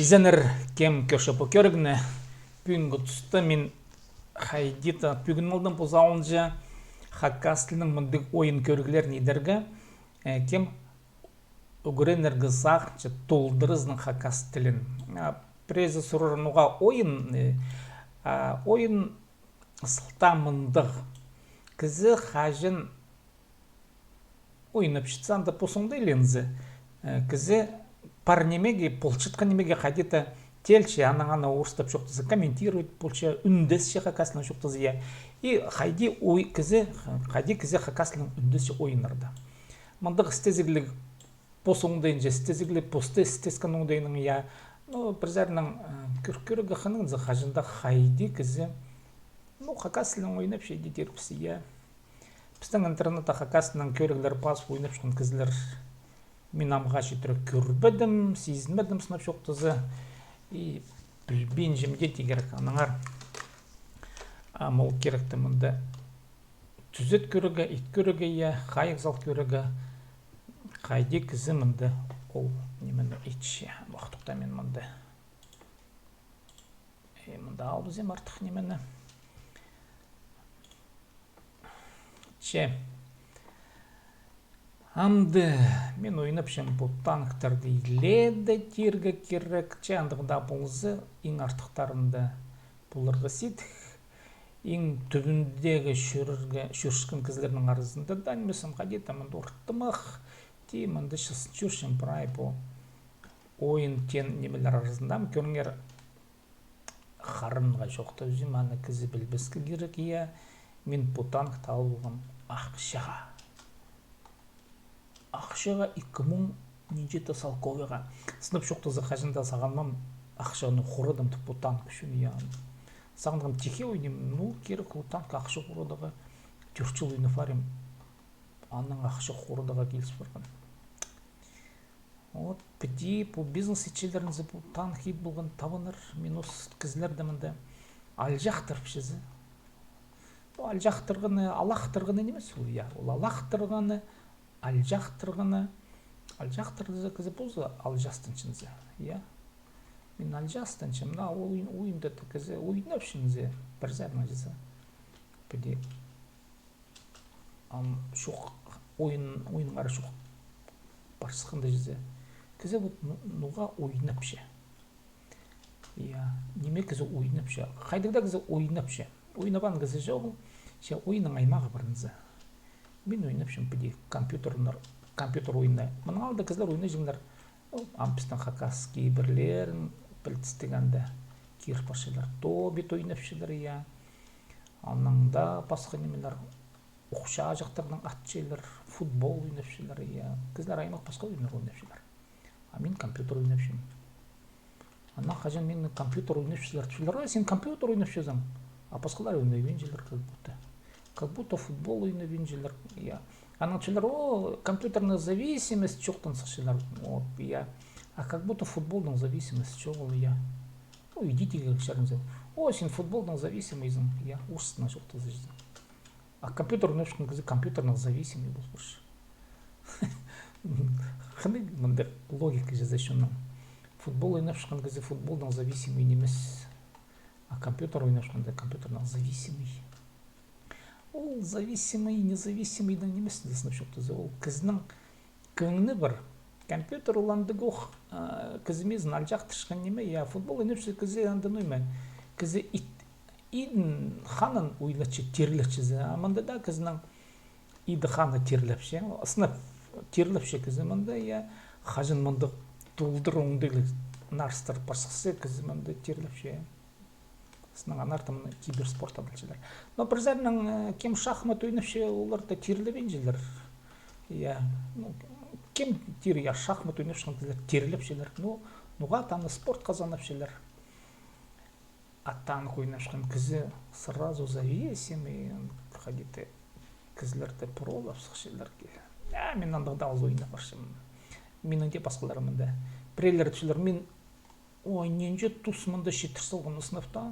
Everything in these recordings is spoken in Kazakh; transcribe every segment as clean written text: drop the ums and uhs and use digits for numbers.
Изенер кем көші покерігіне бүгінгі тұста мен хайдита бүгін алдым бұзауынжа хаккас тілінің мұндық ойын көргілер недергі кем үгіренергі зағырчы толдырызның хаккас тілін. Презі сұрырынуға ойын сылтамындық кізі хажын ойын өпшітсанды посыңды елензі кізі пар немеге полчытка немеге хадита тельче ана орыстап жоқтызы комментирует полча үндесше хакасынан жоқтызы я и хайди ой кізе хакасының үндесше ойынырды мындық істезіглік посоңдайын же істезіглік посты істескен оңдайының я бір зарының көрігі қының хажында хайди кізе хакасының ойнап шейді терпісі я біздің интернетта хакасының көрігілер бас ойнап шыққан кізілер мен амғашы түрі көрбедім, сезінбедім сынап жоқтызы. И білбейін жемде тегер аныңар амыл керекті мұнда түзет көрігі, ит көрігі, қайық зал көрігі, қайде кізі мұнда ол немені итші. Уақытықта мен мұнда. Мұнда албызем артық немені. Амды мен ойнап шым бұл танктарды иледі тергі керек чандығында бұлызы ең артықтарында бұлырғы сет ең түбіндегі шүршкін кізлерінің арызында да немесім қадет амынды ұрттымақ деймінді шүршін бұрай бұл ойын тен немелер арызында көріңер қарынға жоқты өзім аны кізі білбіскі керек мен бұл танкты алуған ақшаға 2000 салковыға сынып жоқтызы қажында сағанмам ақшаны қорыдым тұппы танк үшін сағындығым теке ойнем керек ол танк ақша қорыдыға 4 жыл ойны фарим анның ақша қорыдыға келісіп барған біде бұл бизнес етшелеріңізі бұл танк ет болған табыныр мен осы кізілерді мінді алжақтырып шезі алжақтырғыны алақтырғыны немес ол алақтырғыны алжақтырғыны кізі бұлзы алжастыншынызы мен алжастыншы мына ойымды кізі ойынап шыңызы бір зарына жызы біде ойының ары шоқ барсықынды жызы кізі нұға ойынап ше неме кізі ойынап ше қайдығда кізі ойынап ше ойнабан кізі жоғыл ойының аймағы барынызы мен ойнап шым біде компьютер ойны мұның алды кізлер ойны жыңдар ампистан хакас кейбірлерін білтістігенді кирпашылар тобет ойнап шылар аныңда басқа немелер оқша жақтарының атчелер футбол ойнап шылар кізлер аймақ басқа ойнар ойнап шылар мен компьютер ойнап шым ана қажан мен компьютер ойнап шылар сен компьютер ойнап шызың басқалар ойнайын жылар как будто футбол ойнайын жылар анаңчылар компьютерная зависимость жоқтан сақшылар а как будто футболдың зависимость жоқ ол идите шарыңыз сен футболдың зависимыйсың ұрсына жоқты зажды а компьютер ойнап шыққан кезде компьютерный зависимый болып тұршы қандай мындай логика жазайшының футбол ойнап шыққан кезде футболдың зависимый немес а компьютер ойнап шыққанда компьютерный зависимый ол зависимый независимыйдан немесінде сынып жоқтызы ол кізінің көңіні бар компьютер оланды гоқ кізімезін алжақтыршқан неме футбол ойнап шыққан кезде андын ойма кізі идің ханын ойлатшы терлетшізі аманда да кізінің иді ханы терлепше сынып терлепше кізі мында қажын мында толдыр оңдайлы нарыстырып барсықсы кізі мында терлепше сының анартымын киберспорт адылшылар. Но бір зарының кем шахмат ойнапшы оларда терлебен жылар. Кем тер шахмат ойнапшыған кізлер терлепшілер. Нұға таны спорт қазанапшылар. Аттанық ойнапшыған кізі сразу зависимый қадеті кізлерді пролап сықшылар. Мен андығда ауыз ойнап баршым. Менің де басқаларымында. Бірейлердішілер мен ойненже тұсымында шетір салғаны сыныфта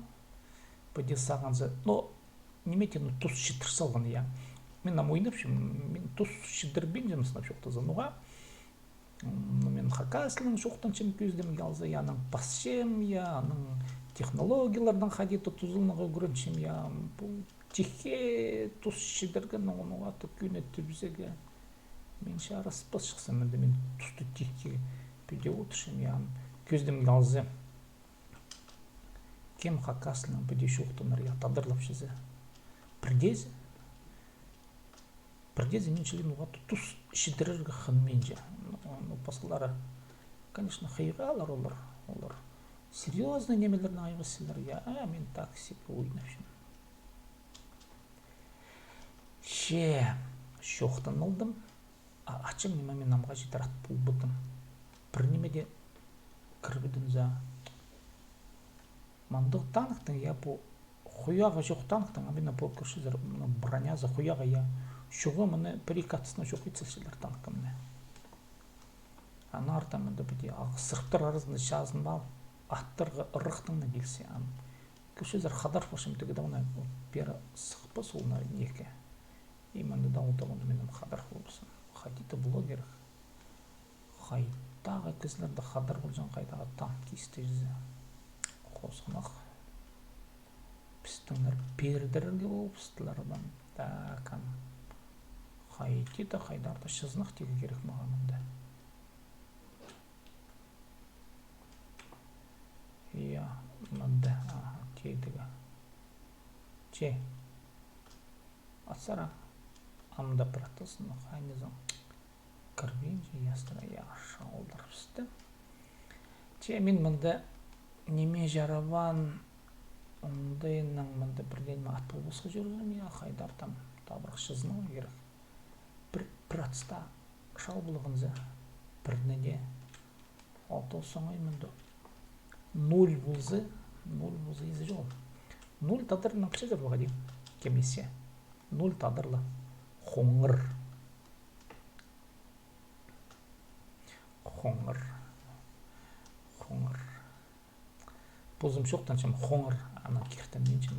пойди сағанзы немете тұс шетір салғаны мен ойнап шым мен тұс шедірбен жем сынап жоқтызы Мен хакасының шоқтан чем көздем ялза яның пасчем я аның технологиялардан хадиты тузылныгы көрөнчем я бұл тихе тус шидерген оны аты күнетті бізеге мен шарас бас шықсам мен тусты тихе бүде отыршым я көздем ялза кем хакасының бүде шоқтанар я тадырлап шызе бірдез мен член угаты тус шидерерге хан менже басқалары конечно хайғалар олар серьезный немелердің айғысылар я мен так себе ойнапшым шоқтан алдым ачым неме мен намға жетер ат болбыдым бір немеде кірбідім за мандық танықтың я по хуяға жоқ танықтың амина по көршізер броня за хуяға я шуғы мұны прикатысына жоқ етсілшілер таныққа міне ана артамында біде сырықтар арасында жазын бал аттарға ұрықтыңна келсе көшезер хадар фашым тегеді оны бері сықпа солына неке иманды дауылдағында менің хадар болсын хадиті блогер қайтағы кізлерді хадар болжан қайдағы танк кесті жүзі қосқынақ пістіңдер пердерге болып пістілерден дәкан қайтеді қайдарды шызнық тегі керек мағанымды я мында тегдігі че атсара амда пратысын қайнызың кірбен же ястыра яша олдарыпсты че мен мында неме жарабан ондайынан мында бірден ат болбысқа жүргізім я қайдартам табырық шызның керек бір атыста шал бұлығынзы біріне алты соңай мында 0 вузы езі жол 0 тадырына пішезір бұға дейм кемесе 0 тадырлы қоңыр бұзым шоқтан шым қоңыр ана кехтен мен шым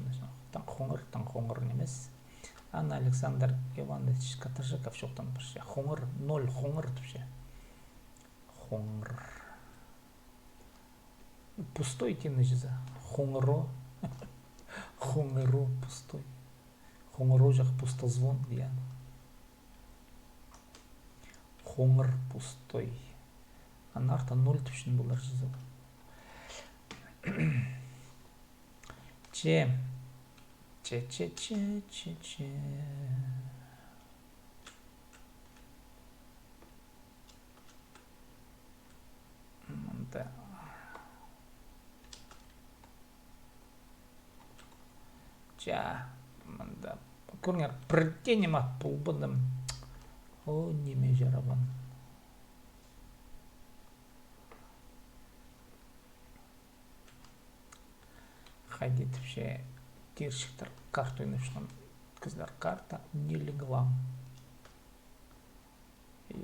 қоңыр немес ана Александр Иванович Катажиков шоқтан бірше қоңыр 0 қоңыр түпше қоңыр пустой тені жүзі қоңыро пустой қоңыро жақ пустозвон дия қоңыр пустой ана арта 0 түпшін болар жүзі че мында мында көріңер бірден емат болбыдым о неме жарабан қайдетіпше тершіктер карта ойнап шыққан кізлер карта не легла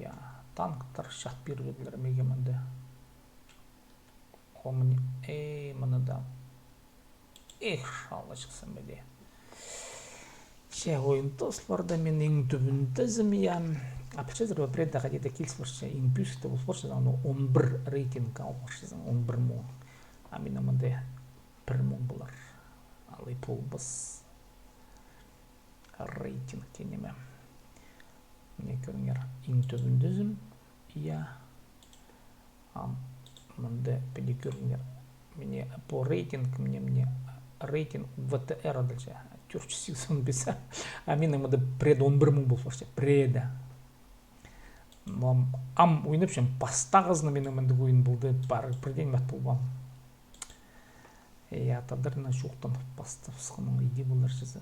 я танктар шақ бербеділер меге мында мына да шалы шықсын бәде ойын тосларда мен ең түбіндізім апшезір өпредді қадеті келсі баршы ең бүйсікті бұл баршы 11 рейтинг алғыршызың 11 мың амина мұнда 1 мың болар ал бұл біз рейтинг тенеме не көріңер ең түбіндізім мұнда бәде көріңер мне по рейтинг мне рейтинг ВТР дальше 485 амина мында пред 11 мың бұл форсе преда ойнап шем пастағызны менің мында ойын болды бар преден мат болбам тадырынан шоқтан пастап сықының иде болар жүзі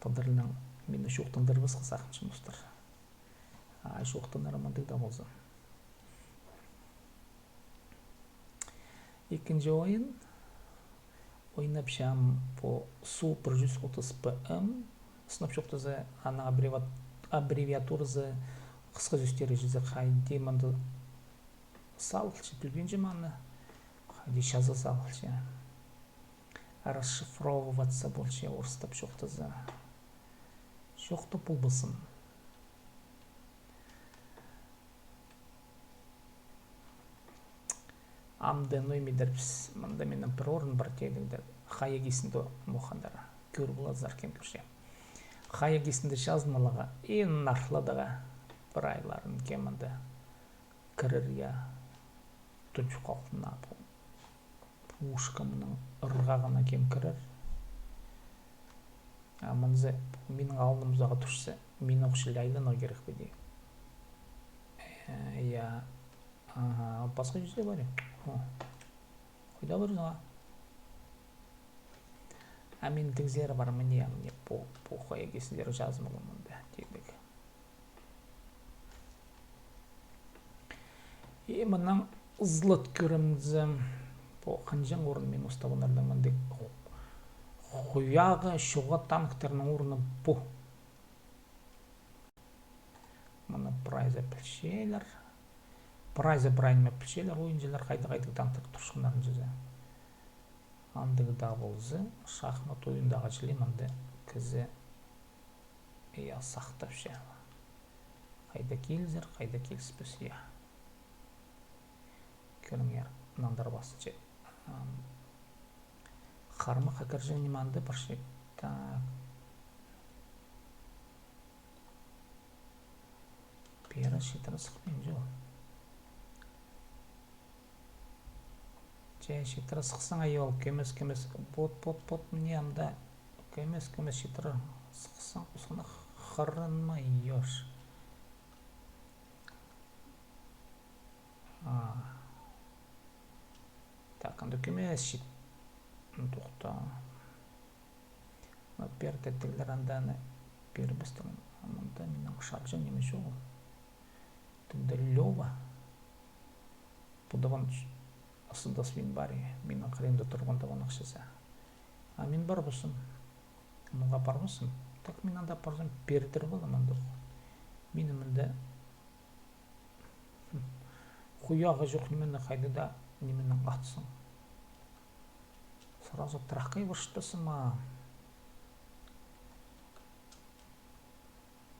тадырынан мені шоқтандар басқа сақыншы мұстар шоқтанар амандық да болса екінші ойын ойнап шам по Супер 130 ПМ сынап шоқтызы ана аббревиатурызы қысқа жүстері жүзі қайде манды салғылшы білген жеманы қайде шазы салғылшы расшифровываться больше орыстап шоқтызы шоқты бұл бұсын амды ноймидерпс мында менің бір орын бар тегіңді хаягисінде мұхандар көр бұлазар кемдірше хаягисінде жазмалыға ең нарлыдыға бір айларын кемінді кірір я тұнчы қалқына пушкамның ұрғағына кем кірір амынзы менің алынымызға тұшсы мен оқшылы айлана керек бе я басқа жүзде бар қойда бар жаңа мен тігзері бар міне қоя кесіндері жазмылы мұнда тегдік мұның ызлыт көрімізі қанжан орын мен ұстағынардың мұнды құяғы шуға танктерінің орны бұ мұны прайза пілшелер прайза брайнме пілшелер ойыншылар қайды танктер тұршынларын жүзі андығы да болзы шахмат ойындағы жылиманды кізі сақтап ше қайда келзір қайда келіспес көріңер мынандар басыншы қармы қакар женіманды бір ше бері шетірі сықпен жол шетірі сықсың айол көмес бот міне амда көмес шетірі сықсың ұсқына қырынма еш так анда көмес шет тоқта пердеттігілер анданы бербістігін амында менің шаржы неме жоқ тігді лёва бұдығын асындас мен бар менің қыренді тұрғанда оның ақшысы мен бар болсын мұға бар болсын так мен анда барсам пердір болам анда мені мінді құяғы жоқ немені қайды да неменің атсың сразу трақай выршыптысың ма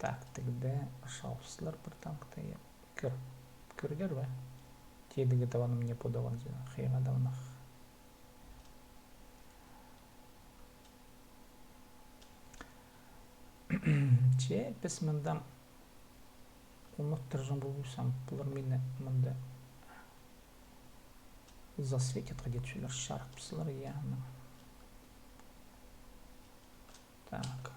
так тігді шауысылар бір танкта көргер бе тедігі даваны мне подаван қиға даванақ біз мында ұмыттыр жын болбойсам бұлар мені мында засветят где-то шулар шарқ пысылар так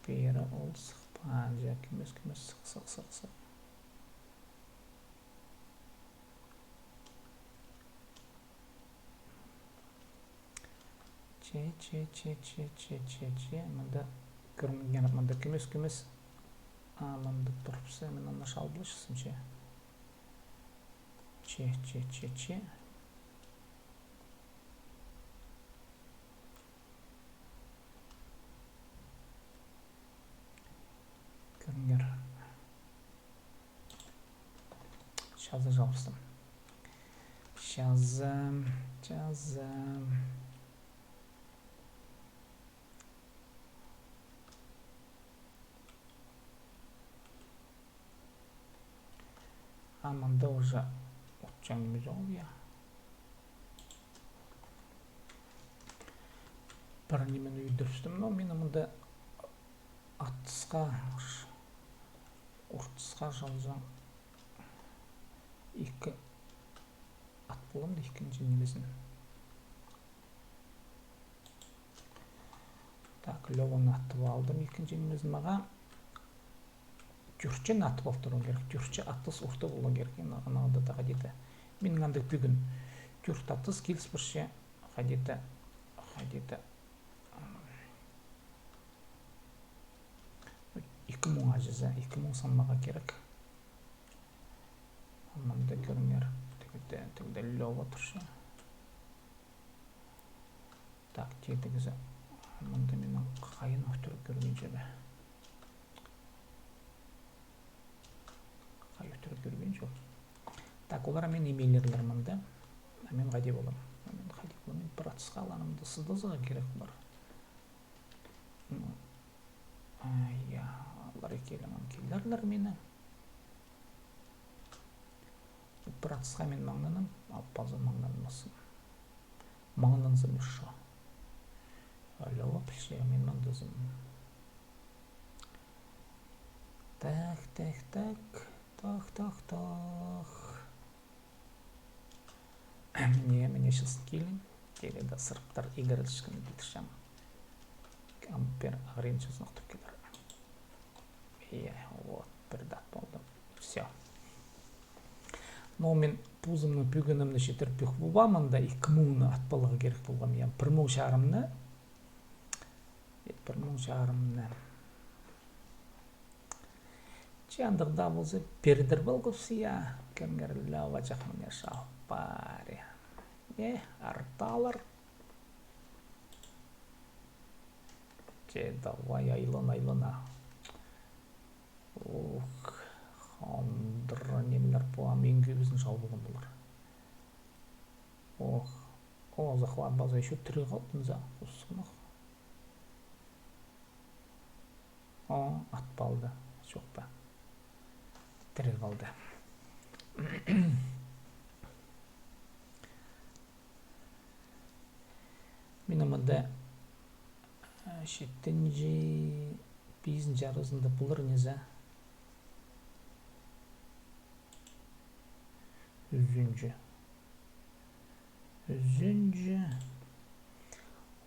бері ол сықпан көмес сық че мында көрмеген мында көмес мында тұрыпсы мен ана шалбылышсын че көріңдер жазы жауыстым жазы мында уже отчаңымыз ол бір немен үйдірістім но мені мында ұртысқа жалжан екі ат боламды екінші немесін так лёваны атып алдым екінші немесін маға жүрчен атып алдыру керек жүрче атыс ұрты болу керек анағында да қадеті менің андай бүгін жүрт атыс келіс бірше қадеті 2000 ажызы 2000 санмаға керек мында көріңер тігді лёва тұршы так тегізі мында менің қайын өтірі көрген жебе қай өтірі көрген жоқ так олар мен емейлерлер мында мен қайде болам мен бір атысқа аланымды сыздызыға керек бар Барекеліңін келдерлер мені. Братсқа мен маңнаным, аппазы маңнанмасын. Маңнанзым үші. Алло, піші мен маңдызым. Так. Мне сейчас келін. Келеді сырыптар игерілішкіні бітіршем. Ампер ағырын сөзін ұқтып келер. Вот, бір дат болды. Все. Но мен пузымның пүгінімні шетерпек болғамын да 2000-ны атпалығы керек болғам. 1000 шарымны. 1000 шарымны. Чандықда болсы пердір болғысы я. Кәмгерлі вачақ мне шалпаре. Арталар. Давай айлана. Ох, қандыр немелер бұға мен көбізін жау болған болар. Ох, захват база еще 3 қалдың за. Атпалды. Жоқ па. 3 қалды. Мен амада шеттен же бейізін жарызында бұлыр неза. Үзінжі.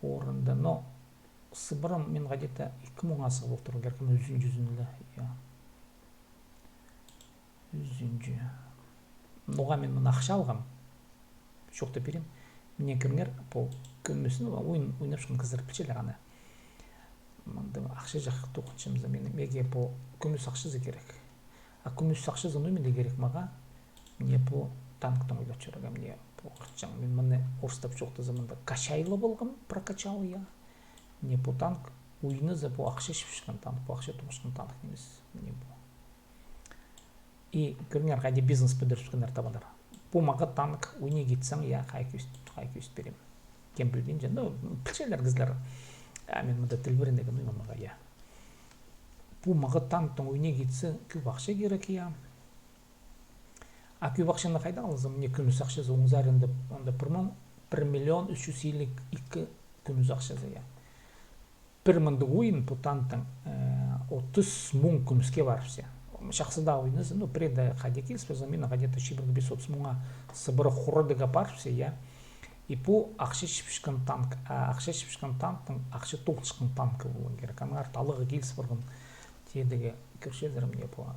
Орында, но сыбырым мен ғадета 2000 асығы болып тұру керкім үзінжі. Үзінжі. Ноға мен мұны ақша алғам. Шоқты берем. Мне кімгер бұл көмесін ойнап шықын қыздар пілчелі ғана. Ақша жақ тоқыншымызда меге бұл көмес ақшызы керек. Көмес ақшызы менде керек маға. Мне бұл танктың ойлап жүрігім. Мне бұл қыртшаң. Мен мұны орыстап жоқты заманда качайлы болғым, прокачал я. Мне бұл танк ойыны за бұл ақша шыққан танк, бұл ақша тоқышқан танк немес. Мне бұл. И көріңер қайде бизнес бүдіршкендер табадар. Бұл маға танк ойне кетсің, я қайкөст берем. Кем білген жан, пілшелер қызлар. Мен мұнда тіл берендеген ойма маға, я. Бұл маға танктың ойне кетсі, көп ақша керек, я. Көп ақшаны қайда қалызым? Мне күміс ақшасы оңызарында 1,352,000 күміс ақшасы, я. 1000 ойын бұл танктың 30,000 күміске барыпсы. Шақсыда ойынызы, преда қаде келіспіз, мен ғадеті 500,000 сыбыры құрыдыға барыпсы, я. И бұл ақша шіпшкен танк, ақша шіпшкен танктың ақша тоқшықын танкі болуын керек. Анығар талығы келіс бұрғын тедігі көршедірім не бұл,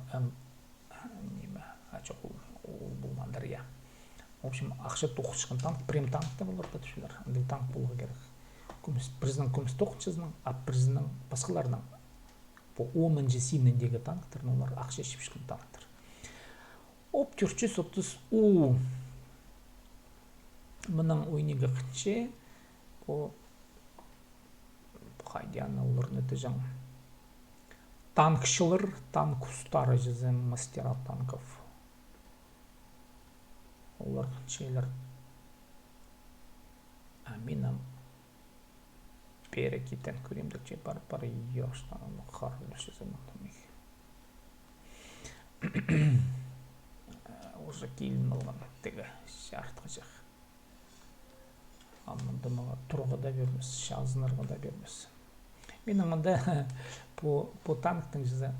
болмандар, я. В общем, ақша тоқшықын танк, прем танкта болыр бәтішілер, андай танк болуға керек. Бірізінің көміс тоқшызының, бірізінің басқаларының бұл 10-ыншы синіндегі танктар, олар ақша шіпшкен танктар. 430 мұның ойнеге қытше, бұл қайдияны олардың өті жаң. Танкшылыр, танк ұстары жызы мастера танков. Олар қытшелер. Менің бері кеттен көремдік же бар ештан қарылы жызы мұндамек. Уже келін алған әттігі шартқы жақ. Амында маға тұрғы да бермес, шазынырғы да бермес. Мен амында бұл танктың жызы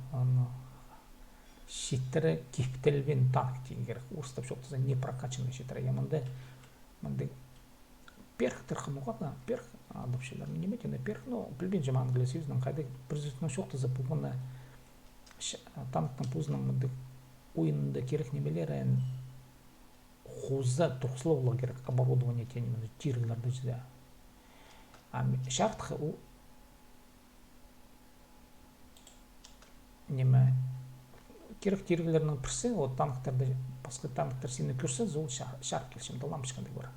шеттірі кептілбен танк деген керек. Орыстап жоқтыза не прокачаны шеттірі. Амында перхтір қымуға, перх адапшылар неметені перх, но білбен жама Англия Союзының қайды бірзітінің жоқтыза бұғына танктың пұзының ойынында керек немелері хуза тұрқсылауға керек оборудование тенімені тиргілерді жүзі. Шартқы ол неме керек тиргілерінің бірсі, ол танктарды, басқа танктар сені көрсе, ол шарт келшімді лампышқандай бар.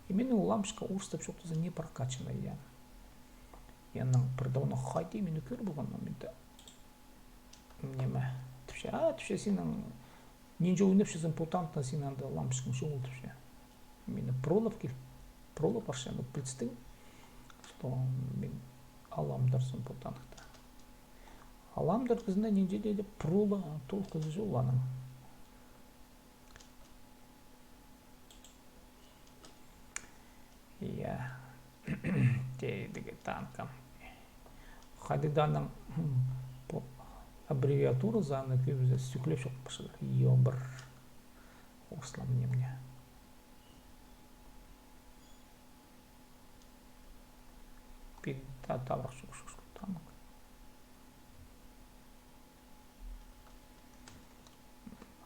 Именно лампышқа орыстап жоқтыза не прокачаны, я. Янның бірдауына қайды мені көр болған моментті. Неме, түпше сенің ненже ойнап шызын бұл танктан сені анда лампышқын шоғыл түпше. Мені пролов баршы, білістің, что мен аламдарсын бұл танкта. Аламдар кызына неделе деп прула тол кызы жоланың. Иә. Дейдігі танкам. Қадиданың аббревиатура заны көбізі сүклеп шоқ башылар. Йобыр. Ослам немне. Пидда таврақ шоқ танк.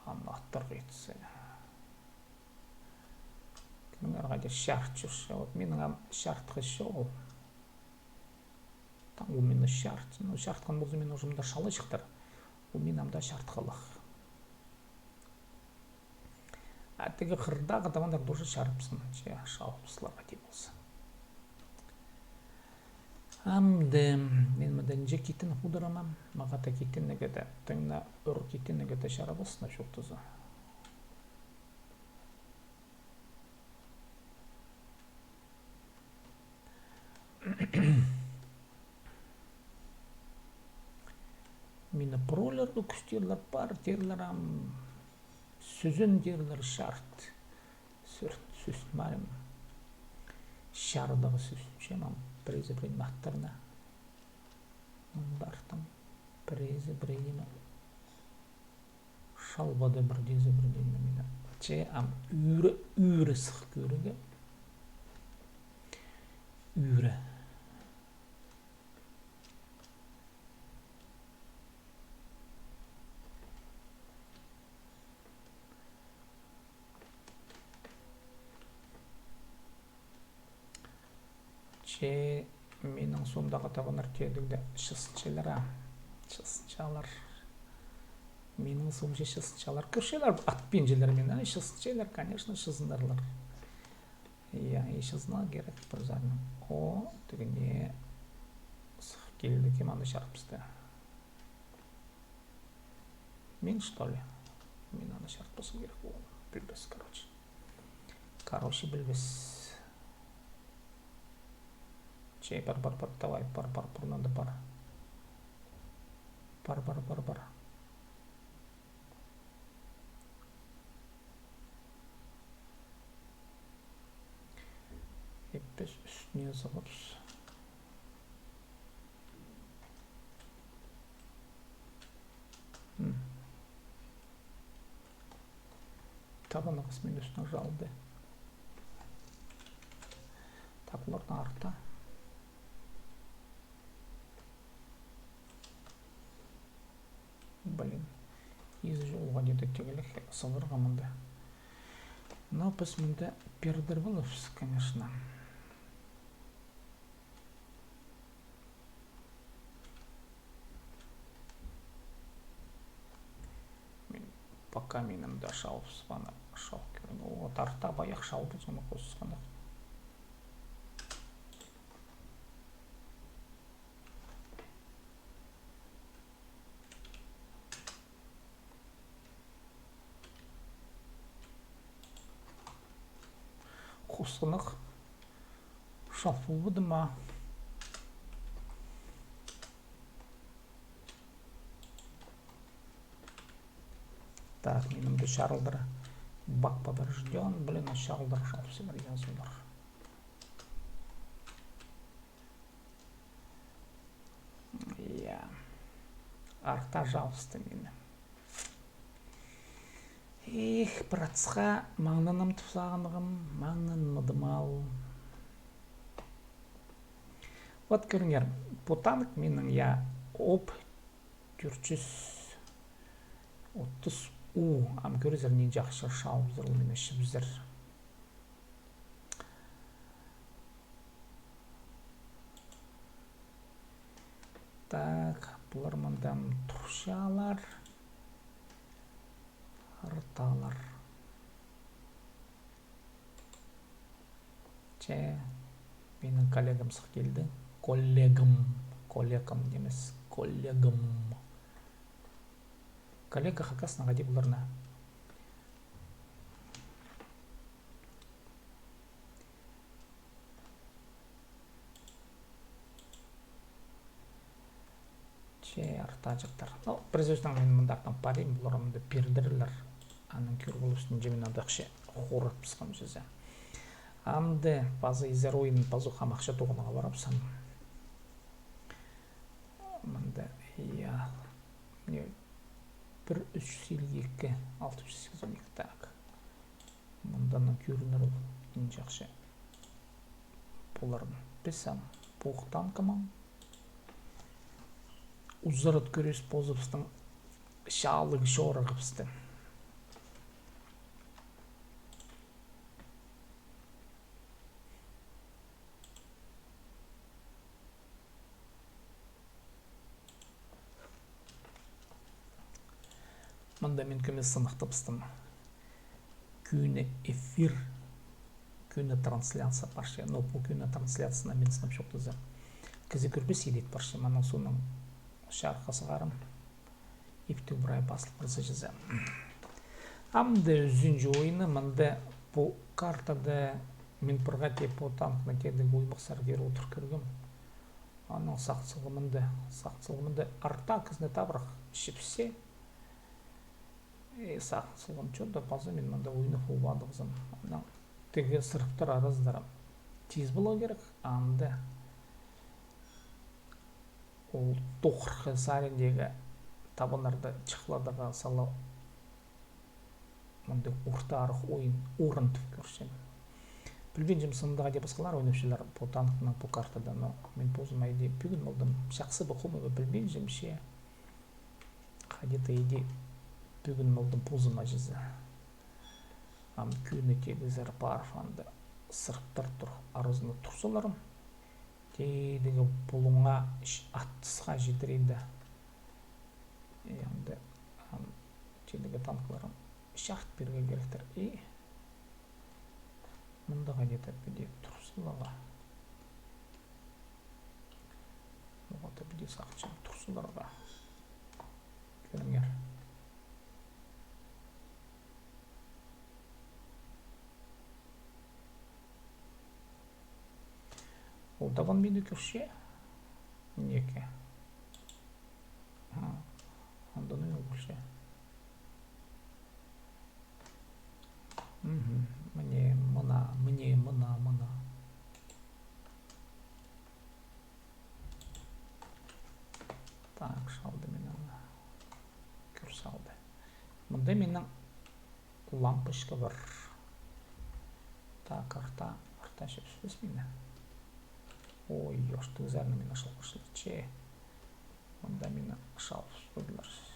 Анақтар кетсі. Кімің арғайды шарт жүрші. Вот менің шартқы шоқ. Там у меня шарт. Ну, шарт қан болса мен ұжымда шалы шықтыр. У мен амда шарт қылық. Әттігі қырдағы тамандар дұржы шарпсын. Шалпсыларға дей болса. Амды, мен мәден же кетін құдырамам. Мағата кетін негеді. Тыңна ұр кетін негеді шарабысына жоқтызы. Мені пролерді күстерлер бар, дерлерам, сүзін дерлер шарт. Сүзін марым. Шардағы сүзін шемам. Прези брейді мақтарына. Бартым. Прези брейді шалбады бірдезі бірдейді мені. Че ам үйрі сық көріге. Үйрі. Че менің сондағы тағыныр тедігді шысыншалар. Шысыншалар. Менің сомже шысыншалар. Көршелер атпен желер мен. Шысыншалар, конечно, шызындарлар. Я и шызына керек бір зарының. О, түгіне сық келді кеманды шарпысты. Мен что ли? Мен аны шарпысым керек ол. Білбес, короче. Короче, білбес. Чей, бар, давай, бар, бұрнанды бар. Бар. Еппес үстіне зығырыз. Табаны қысмен үстіне жалды. Табылардың арта. Блин, из жолға деді тегілік сылырға мұнда. Но біз мұнда передірвалывыз, конечно. Пока менің да шауыз ғана шауып керін. О, тарта баяқ шауды соны қосысқанда. Қосынық шалфу бұды ма? Так, менімді шарылдыры бақпа бір жден, блин, шарылдыр шалфысы бір язылыр. Я арта жалысты мені. Эх, братсқа маңнанам тұсағынығым, маңнанмадым ал. Вот көріңер, бұтанық менің я оп 430 у ам көрізірінен жақшы шауып зырыл мені шыбзір. Так, бұлар мұндам тұршалар. Арталар. Че, менің коллегам сық келді. Коллегам демес, коллегам. Коллега хакасына ғади бұларына. арта жақтар. Біз өзінің мен мұндақтан парим бұларымды пердірілер. Анын көргіл үстін жемін адақшы қорат пысқам жүзі. Амды базы изер ойын базы қамақшы тоғынаға барапсан. Мында, бір 352, 682 так. Мұндан көрінір ол ең жақшы. Бұларын бесам бұқтан кымам. Ұзырыт көрес бозыпстың шалығы шоры қыпсты. Мұнда мен көмес сынықты пыстым. Күні эфир, күні трансляция баршы. Но бұл күні трансляциясына мен сынып жоқтызы. Кізі көрбес елет баршы. Маның соның шарқасы қарым. Епті бұрай басылып бірзі жызы. Амды үзінжі ойыны мұнда бұл картада мен бұрға теп бұл танқына кердің оймықсар кері отыр көргім. Аның сақтсылғымында арта кізіне табырақ шіпсе. Сақсылғым чөді базы мен мұнда ойыны қолбадығызым. Теге сұрыптар арыздарым. Тез болу керек. Анды ол тоқырқы сарендегі табынарды чықладыға салау. Мұнда ұртарық ойын орын түп көрсен. Білген жымсындағы де басқалар ойнапшылар бұл танқының бұл картада. Мен позым айде бүгін болдым. Шақсы бұқымығы білген жымше. Қадеті еде бүгін болдым позыма жызы. Ам күні тегізер парфанды сырықтар тұр арызыны тұрсыларым. Тейдегі бұлыңа аттысқа жетірейді. Енді тейдегі танқыларым шарт берге керектір. Мұндаға деді біде тұрсылаға. Мұғаты біде сақчым тұрсыларға. Көріңер. Ол даван бейді көрше? Неке. Ондан өй көрше. Мне мына. Так, шалды менің. Көрсе алды. Мұнда менің лампышқа бар. Так, арта шепсіз мені. Ой, yoştu üzerine mine şalmışlar. Onda mine şalmışlar.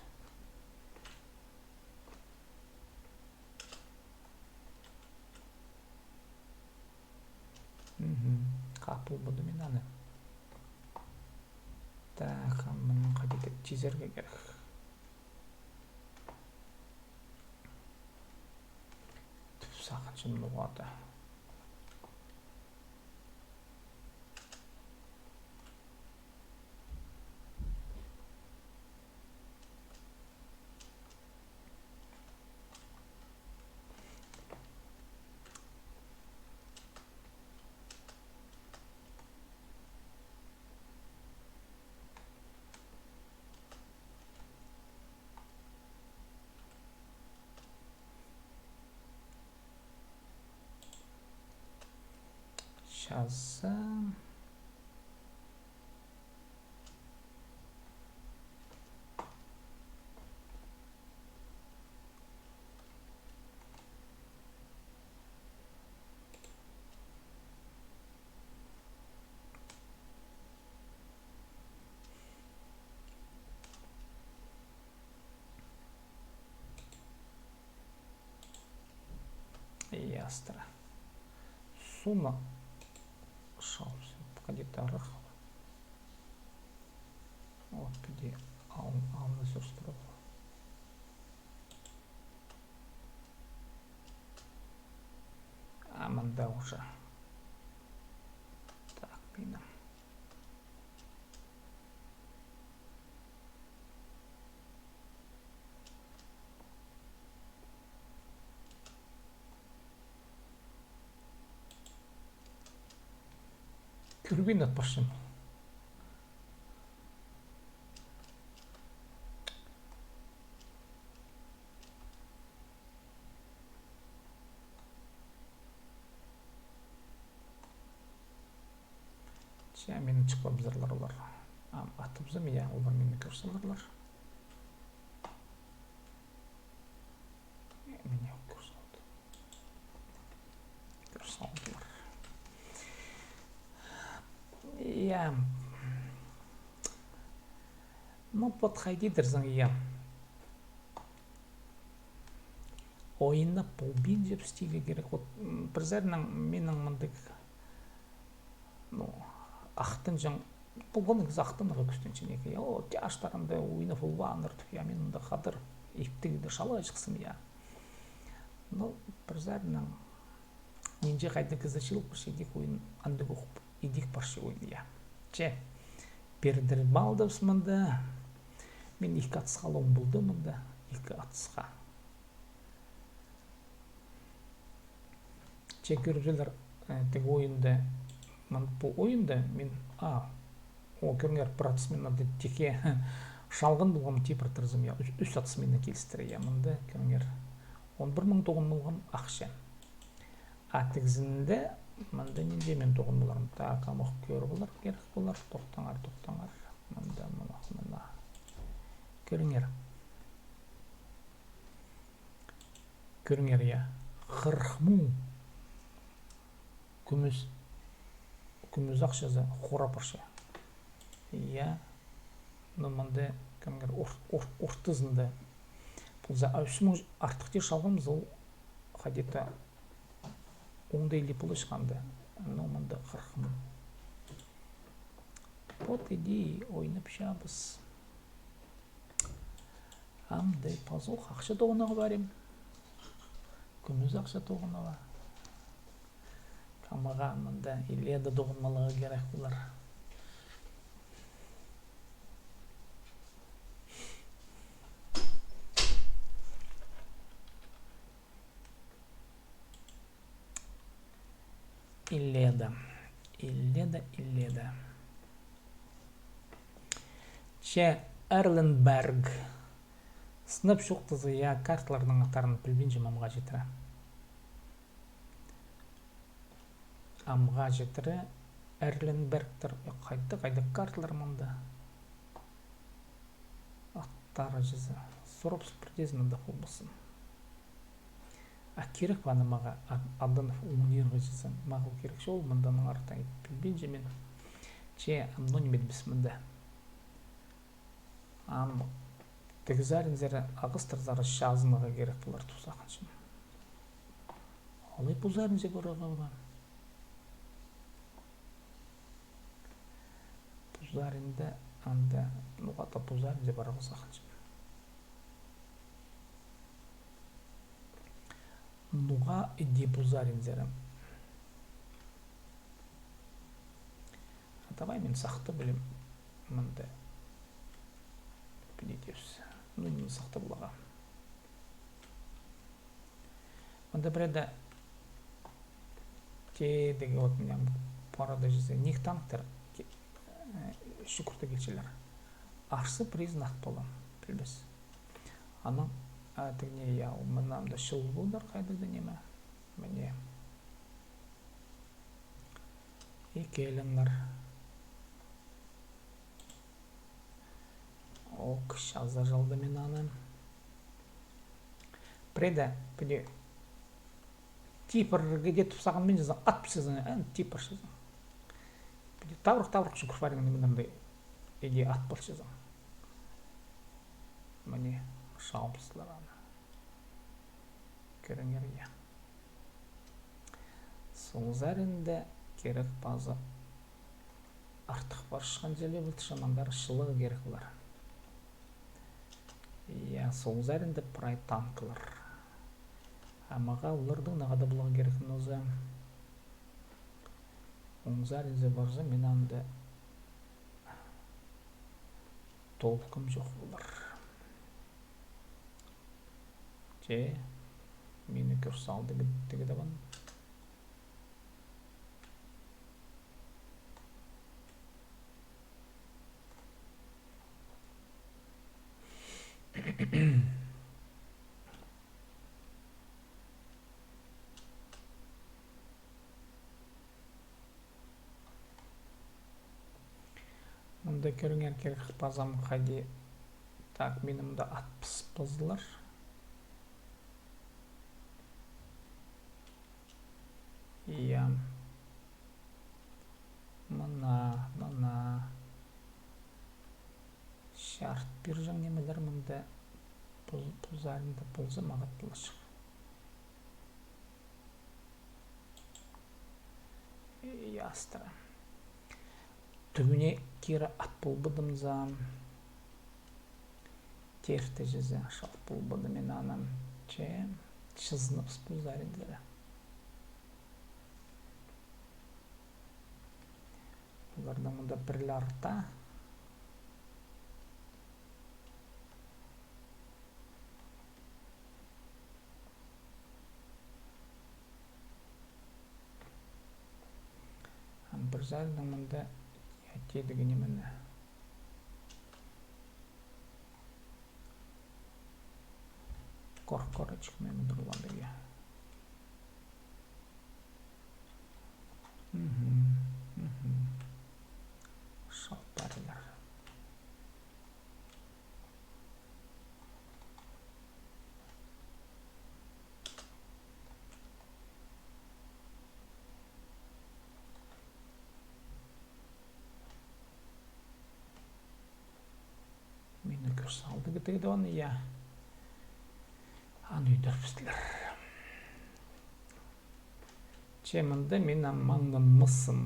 Kapı budu mine ne? Так, bunun kadeti çizerge gerek. Sakın şimdi bu adı. Yazsam. Ястра. Сумма. Шалсы. Где-то арах. Вот где алны сұрыстырып. Мында уже. Так, бейнім. Күрбейін атпашым. Şey meni çıkıp bizarlar olar. Atımızı ya onlar meni görselerler. Meni görseler. Ya ну подходидерсің иә ойында полбин жеп істеуге керек вот бір зарынан менің мындай ну ақтын жаң бұл негізі ақтын күстен екен о жаштарымда ойына фулбаныр я мен мында хатыр иптігіде шала шықсын иә ну бір зарынан ненже қайда кізачылық бір шедек ойын андық оқып идик баршы ойын иә че бердір балдыбыз мында мен екі атысқа алуым болды мында екі атысқа че көргелер тек ойында бұл ойында мен о көріңер бір атысымен мында теке шалғын болғам типір тұрзым я үш атысымен келістірі я мында көріңер 11.000 тоғын болғам ақша тігізінде мында ненде мен тоғын боларым так амық көріп олар керек болар тоқтаңар мында мына көріңер я 40.000 күміс ақшасы қорапыршы я мында көріңер ортызында бұл за 3.000 артық те шалғанбыз ол қадета ондай липолы шыққанды но мында 40.000 вот иди ойнап шабыз андай пазух ақша тоғынаға барем күміс ақша тоғынаға камаға мында иледа тоғынмалығы керек бұлар Илледа. Че Эрленберг. Сынып шоқтызы я карталардың аттарын білбен жемамға жетірі. Амға жетірі Эрленбергтер. Қайда карталар мұнда. Аттары жезі. Сұрып сүпірдезін мұнда қолбысын. Керек баны маға Адынов унирға жезі. Мағыл керек шол мұнданың артан білбен жемен. Че амнонимет біз мұнда. Тегізарынзері ағыстырзары шазымыға керек бұлар тұсақыншын. Алай бұзарынзе көреға бұлар. Бұзарында анда нұғата бұзарынзе бара бұзақыншын. Нұға иди бұзарынзері. Давай мен сақты білім мұнда. Білетевсі. Ну, не сақты бұлаға. Мұнда біреді тедегі от мен парада жезе. Ник танктар шүкірті келшелер. Арсы признақ болам. Білбіз. Аның әтігіне яу. Мұнамда шыл бұлдар қайдырды неме. Міне. Екеліңлер. О, кіш азар жалды мен анын. Преда, біде, типір где тұпсаған мен жазан, ат пісізін, типір жазан. Біде, таврық шүкір фарingen менімді, еде ат бұл жазан. Міне, шауымсызлар аны. Көріңер, я. Соңызарында керек базы артық бар шыққан желе бұлты шамандары шылығы керек бұлар. Я соңызарында прай танкылар. Амаға олардың нағада бұлығы керекін өзі. Оңызарында барза мен анда толқым жоқ бұлар. Че, мені көрсалды күттігі дабан. Мында көріңер керек базам қади. Так, менімді 60 базылар. Иә. Мына. Шарт бір жаң немелер мында бұзарында бұлзы мағат бұлышық. Ястыра. Түбіне кері ат бұл бұдымзам. Терті жүзі шақ бұл бұдымен анам. Шызынып бұзарындары. Оларда мұнда бірлі арта. Бір зарында мұнда тедігіне міні. Корочек мен дұрылады ге. Шалтарылар. Мені көрсі алды кетеді оны, я. Аны үйдер бізділер. Чемінді мен маңнан мысым.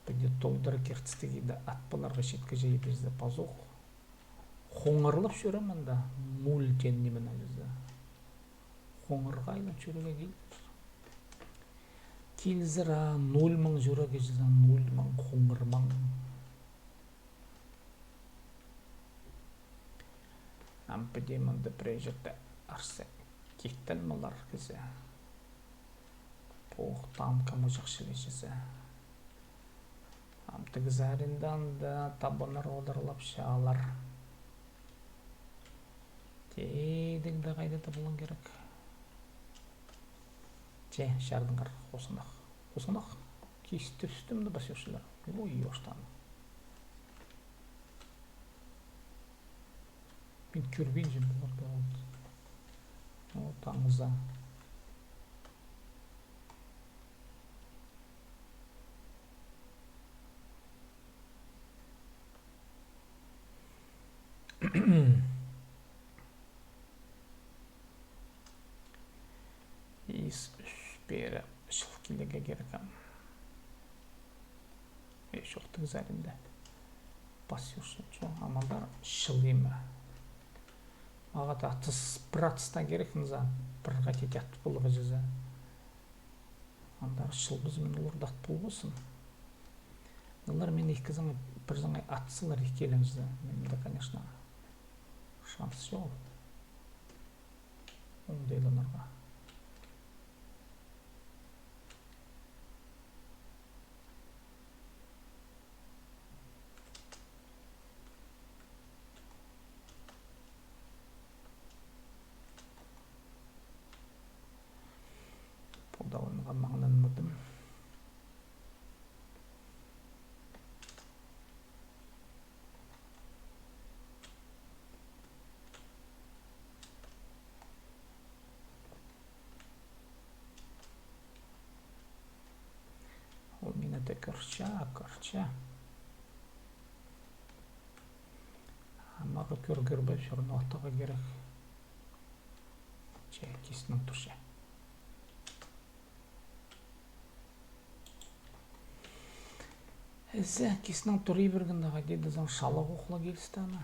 Біде толдыр кертістігейді атпаларға шеткі жайы бізді пазуқ. Қоңырлып шөрі мұнда. Нөл тенне мін әлізді. Қоңырға айлап шөріге келдір. Келзіра 0 мың жүріге жыза 0 мың қоңыр мың. Ампыде мұнды прежетті арсы кеттін мұлар кізі. Поқтам камы жақшылешізі. Амтық зариндан да табыныр одырлап шалар. Тейдіңді қайды табылын керек. Шардың қар қосынақ. Қосынақ. Кесті үстімді басешілер. Ой, оштан. Мен көрбейін жем бұларды олды. О, таңыза. Ис бері шыл келеге керекам. Шоқтың зарында. Басюшын чоң амандар шыл емі. Ағат атыс бір атыстан керекіміз бір ғатет ятты болығы жүзі. Андар шыл бізмен оларды ат бол болсын. Олар мен екі заңай бір заңай атысылар екеліңізді. Менімді, конечно, шанс жоқ. Оңдайланарға. Қолдауынға маңнан мұдым. Ол мені де көрча. Амағы көргірбай шырын ортаға керек. Кесінің тұрша. Әзі кесінің тұры бергіндағы деді заң шалық оқыла келісті ана.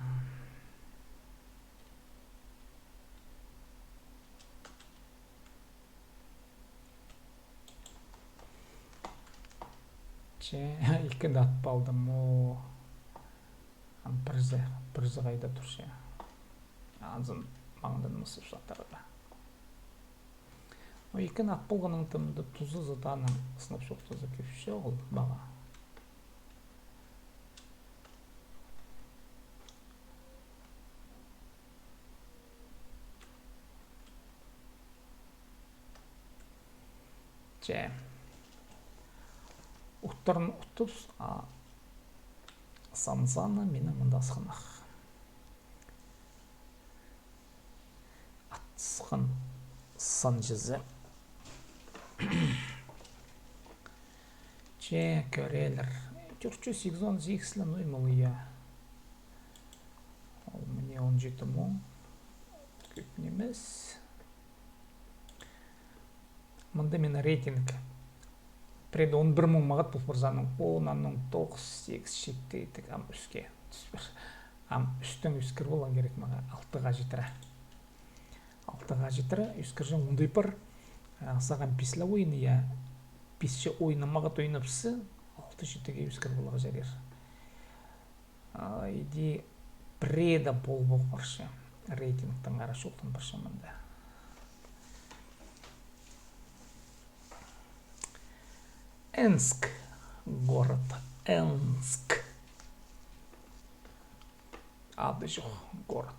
Екінді атып алдым. Бірзі қайда тұршы. Азым маңдан мысып жатарыда. Екін ат болғының тымды тұзы зытаның сынып шоқтызы көпші ол баға. Уттарын ұттыз Санзана мені мындасқынақ. Атысқан сан жүзі. Че көрелер. 408 лі ноймалы я. Ол міне 17 мың. Көп немес. Мында мені рейтинг. Преді 11 мың мағат бұл бірзаның 10-ның 9-8 шеттейтік ам үске түспір. Ам үстің үскір бола керек маға 6-ға жетірі. 6-ға жетірі үскір жан ұндай пір. Саған пісілі ойыны я пісші ойыны мағат ойынапсы 6-7-ге үскір болаға жарер. Иди преді бол бұл бірші. Рейтингтің арашы олтын бірші мында. Энск. Город Энск. Ады жоқ. Город.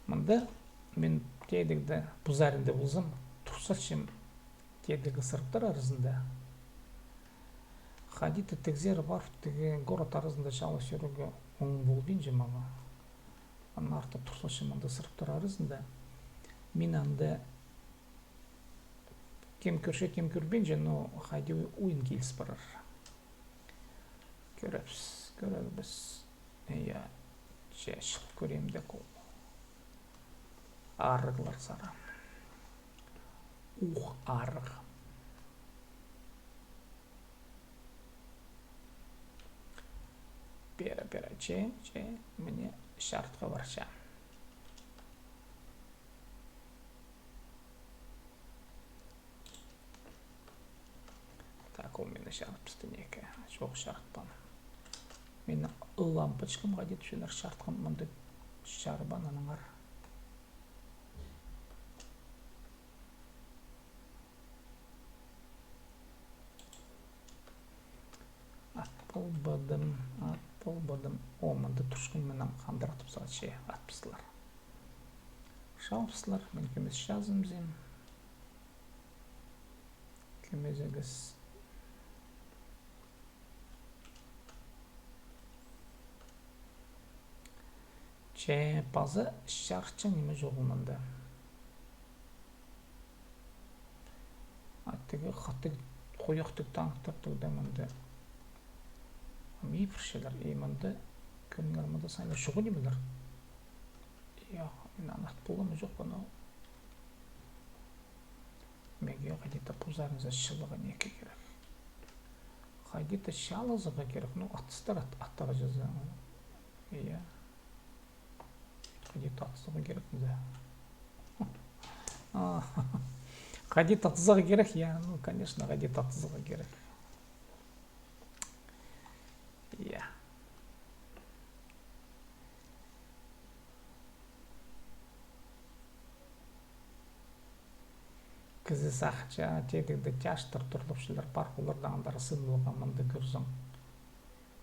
Мында мен тедігді бұзарында болсам, тұрсатшым тедігі сырыптар арызында. Хадиті тігзер бар, тігі город арызында шалы сөруге оң болбейін жемаға. Анын арты тұрсатшым мында сырыптар арызында. Мен анда кем көрше, кем көрбейін же, но хайди ойын келіс барар. Көрәбіз. Иә, шылып көремді қол. Арығылар сара. Арық. Бері, че, міне шартқа барша. Так, ол мені шарт пістін екі. Жоқ шарт баны. Мені лампочкамға детушілер шартқым мұнды шарбан аныңар. Атпылбадым. О, мұнды тұршқын менің қандыратып сағат ше атпысылар. Шалпысылар, мен көмес жазымзем. Көмезегіз. Че пазы шарқча неме жоғылманды. Аттығы қаттық қойықтық таңықтар тұғдаманды. Мейпір шелер, мында көрінер мұнда сайны шоғы не білер? Мен анақт болғаны жоқ бұны. Меге қайдеті бұзарыңыза шылыға неке керек. Қайдеті шалызыға керек, атыстар аттаға жазы. Қайдеті атысыға керек мұнда. Қайдеті атысыға керек, конечно, қайдеті атысыға керек. Кізі сақча, тедігді тяштыр тұрлыпшылар парқылырдағындары сынылға мұнды көрсің.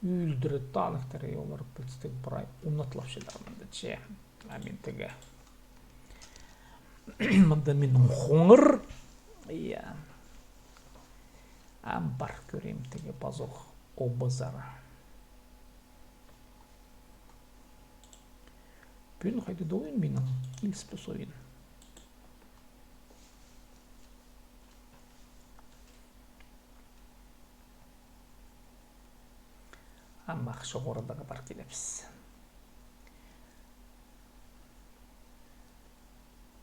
Үлдірі танықтары олар білістік бұрай ұнатылапшылар мұнды че. Мен тігі. Мұнды менің қоңыр. Бар көрем тігі базоқ обызары. Бүгін қайды да ойын менің келіспіс ойын. Мақшы қорадағы бар келепіз.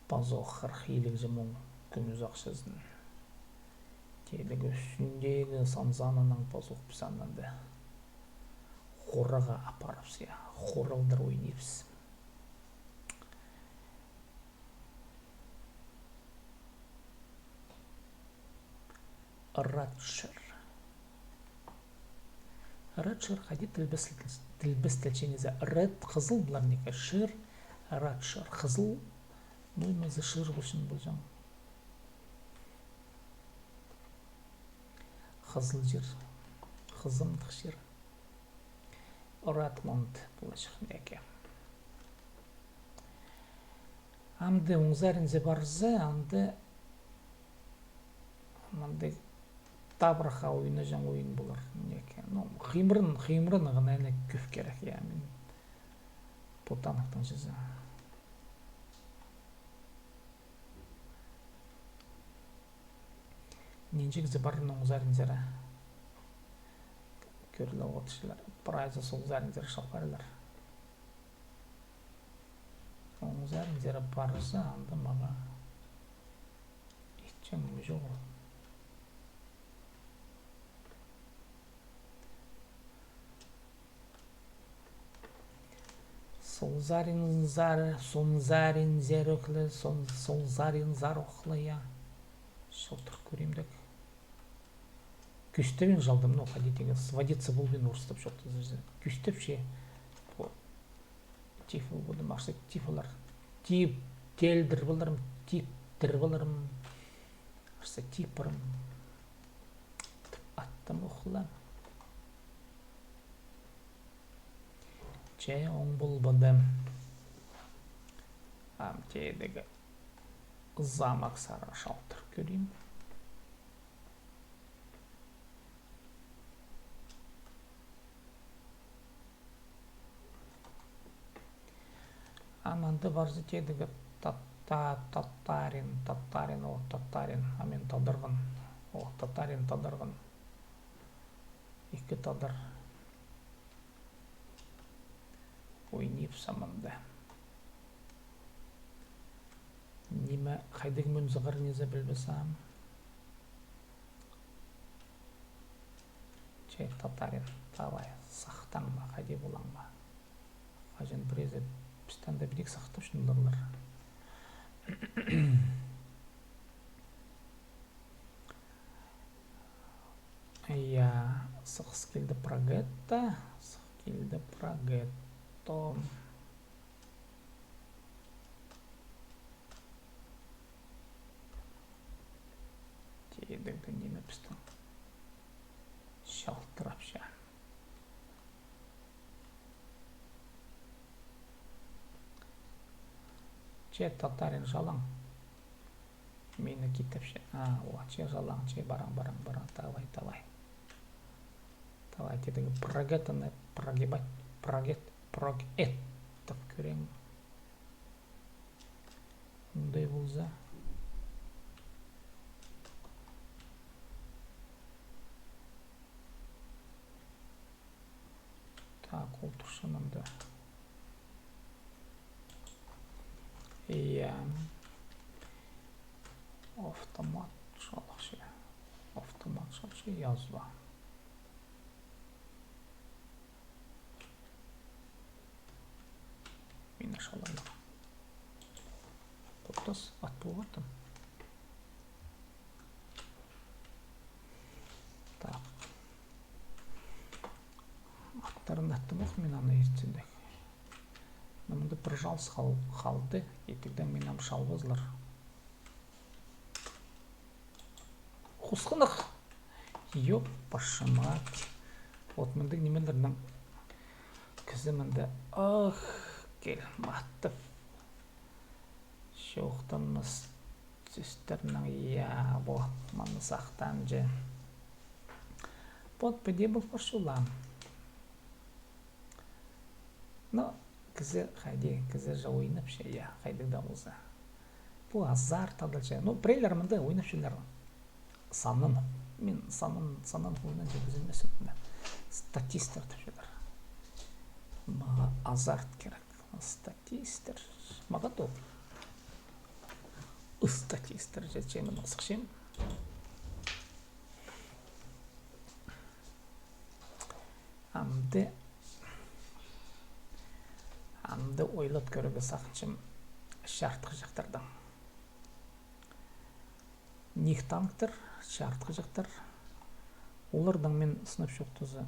Базоқ қырқилік жымың күміз ақшызын. Телік үстіндегі санзанының базоқ пісаннанды. Қораға апарыпс, қоралдар ойнепіз. Радшыр. Радшыр қайде тілбіс тілченезі. Рад қызыл бұлар неке. Шыр, радшыр. Қызыл, ноймазы шыр бұлшын бұлжан. Қызыл жер. Қызымдық жер. Радмонд бұлашық неке. Амды оңзарынзе барзы, амды мындай табырха ойыны жаң ойын болар. Неке. Ну, химрын ғана әлі көп керек. Я, мен потанықтың жүзі. Ненжек зібарын оңзарынзері. Көрілі отшылар. Прайзы сол зарынзері шалпарылар. Оңзарынзері барзы, амды маға. Итчен жоқ. Солзарин зәріқлі, солзарин зарықлы, я. Шылтыр көремдік. Күстебен жалдым, но ходитеге сводиться был бен ұрыстып жоқты зірзі. Күстеп ше, тифл бұдым, ақсы тифлар. Телдір боларым, типтір боларым, ақсы типырым. Аттым ұқылам. Че оң болбадым. Амтедегі замақ сары шалтыр көрейм. Аманды барзы тедегі татарин, амен тадырғын, татарин тадырғын. Екі тадар. Ойнеп саманды. Неме қайдығы мен зығыр незі білбесам. Чай татарин, давай, сақтан ба, қайде болаң ба. Қажын бірезі пістанда білек сақтап шындырлар. Я сықс келді прогетта, сық келді прогетто. Тедігді неме пістің. Шалтырап ша. Че татарин жалаң. Мені кетіп ше. Че жалаң, че бараң. Давай. Давай, тедігі прогеттіні прогебать. Прогет. Тіп көрем. Ондай болза. Так, ол тұршынымды. Иә. Автомат шалықшы. Язба. Мені шалайлы. Топтас ат болғаттым. Так. Аттарын аттым оқ мен ана ертсендек. Мұнды бір жалс қалды. Етігден мен ам шалбызлар. Қусқынық. Йоп, башымат. Вот мұнды немелердің күзімінді. Кел, маттып. Шоқтымыз сүстерінің вот, мұны сақтан же. Вот, біде бұл пашулам. Но, кізі жа ойнап ше, қайдығда болса. Бұл азар тадыл ше. Ну, бірейлер мұнда ойнап шелер санын. Мен санын ойнан жүргізін өсімді. Статистер түшелер. Маға азарт керек. Статистер. Маға топ. Статистер жетшемін ұсықшем. Амды ойлат көрігі сақыншым шартқы жақтырдың. Нихтанктыр, шартқы жақтыр. Олардан мен сынып шоқтызы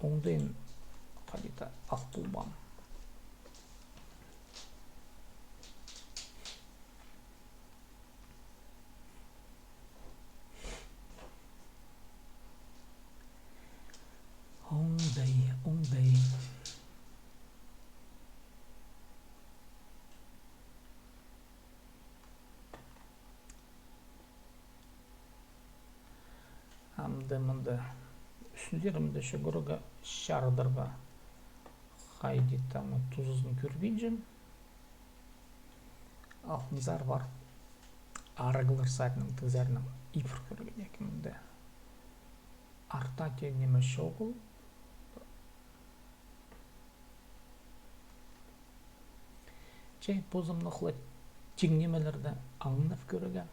оңдайын қадита ақ болбам. Оңдай. мында үстүндерімді шөгөрөга шардырға хайди тамы тузузун көрбейджим. Алтынзар бар. Арыгылар сайтының тызарының ипр көрген екімді. Артатия неме шоғыл. Чай позымны қылы теңнемелерді аңынып көрген.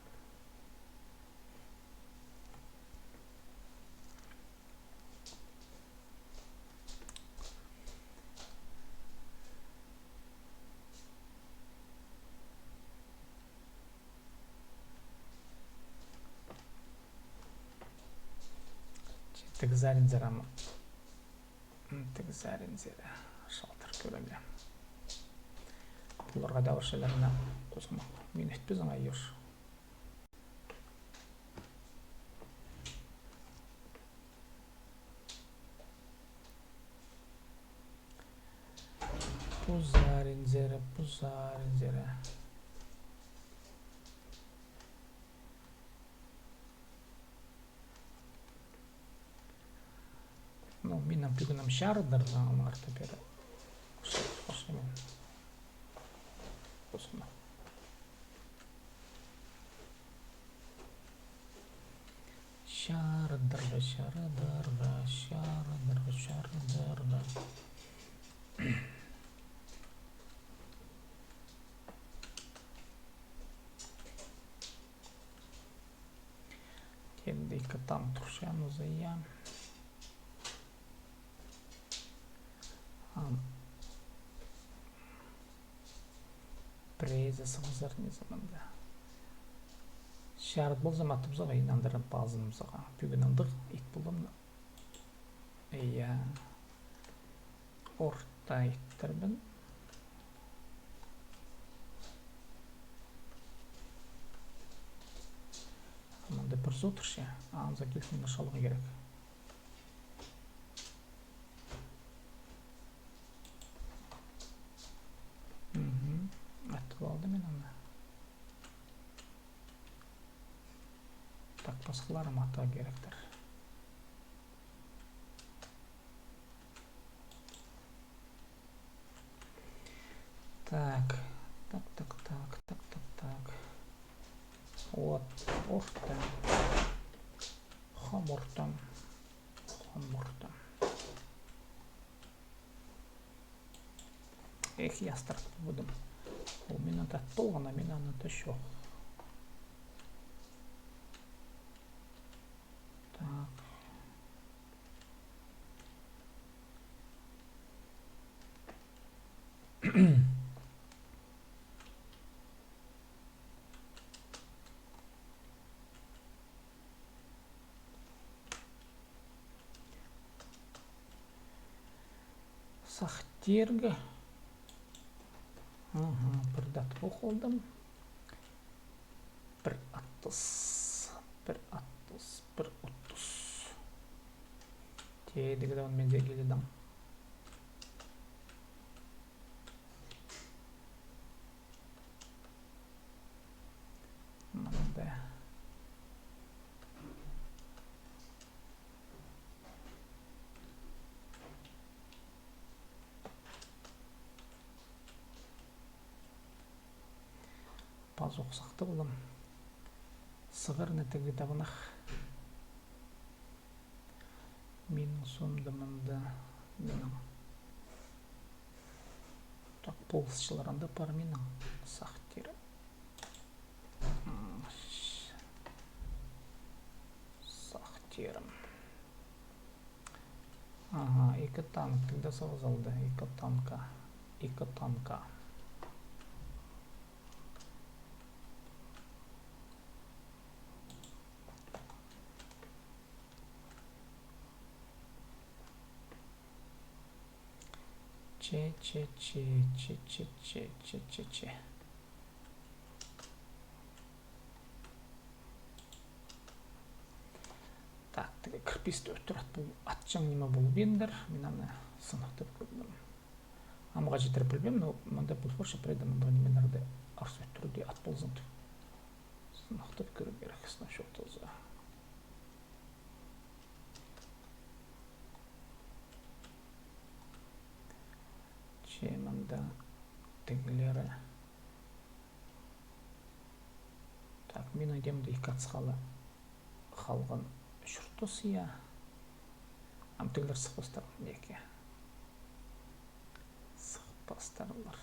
Тігізәрін зірамы. Тігізәрін зірі шалтыр көрген. Бұларға да оршаларына қосымақ. Мен өтпізің айыр. Пузарин зірі. Ну, менің бүгінім шардыр заңым арты бері. Қосымен. Қосымақ. Шардырға. Енді екі там тұршамыз ия. Прейзі сығызар не заманда. Шард бұл заматып заға инандырып базынымызға. Бүгін андық ит болымны. Ия. Орта иттірбін. Аманда бір зотыршы. Аңыза келсін шалғы керек. Атып алды мен ана. Так, басқыларым ата керектір. Так. Вот, орта. Хамортам. Эх, я старт будем. У меня так полгана, меня на то еще. Так. Сахтерга. Бір дат оқылдым. Бір аттыс. Тедігі да мен де келедім. Мында. Паз оқсақты болым. Сығырны тегі табынақ. Менің сомдымында. Так, полысшыларында бар менің сақтері. Сақтерім. Екі танктың да сағызалды. Екі танка. Че. Так, кірпесті өттірат бұл атчаң неме бұл бендір. Мен аны сынықтып көрдім. Амыға жетіріп білбем, но мұнда бұл форша прейді мұнда неменерді арсы өттірді ат болзын. Сынықтып көріп керек, сынақ жоқ тозы. анда тегілері. Так, мен ойдемді екі атысқалы қалған шұртыс, иә. Амтегілер сықпастар неке. Сықпастарлар.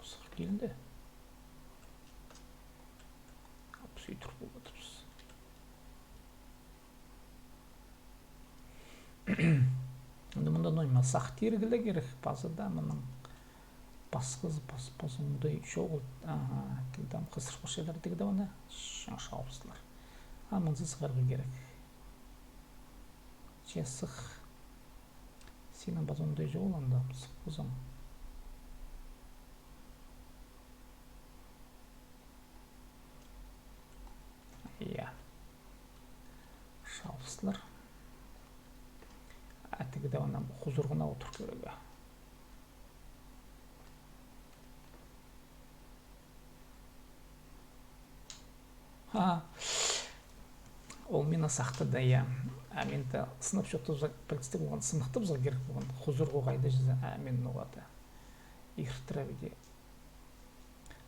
Сық келді. Сөйтір болып отырыз. Мұнда нойма сақ тергілі керек. Базыда мұның басқыз баспазыңдай жоғыл. Келдім қысыр қошайлар дегді оны. Шауыслар. Мұнсы сығырғы керек. Сық. Сенің базыңдай жоғыл анда сық бұзың. Иә. Шауыслар. Әтігі де онан құзырғына отыр көрігі. Ол мені сақты да, иә. Әменді сынып шоқты білістік болған, сынықты бұзға керек болған. Құзырғы қайды жүзі әмен оғады. Иқтыра беде.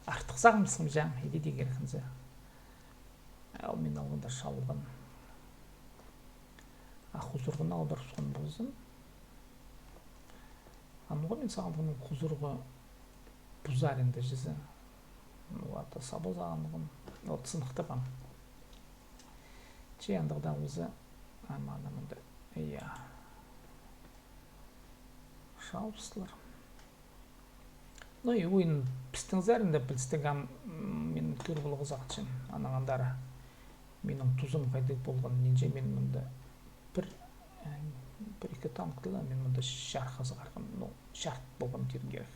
Артық сағымсың жам, еді де керекінзі. Ал мен алғанда шалған. Құзырғына аудар соң болсын. Ануға мен сағалғының құзырғы бұзар енді жүзі. Оғаты сабыз ағанығын. От сынықты бам. Че андығда өзі аманымында. Иә. Шауыслар. Ну и ойын пістіңзәрінде білістігім мен көр болғы зақытшын. Анағандары. Менің тұзым қайдық болған. Ненже мен мұнда бір-екі танықтылы. Мен мұнда шарқ азығарғым. Шарт болған терін керек.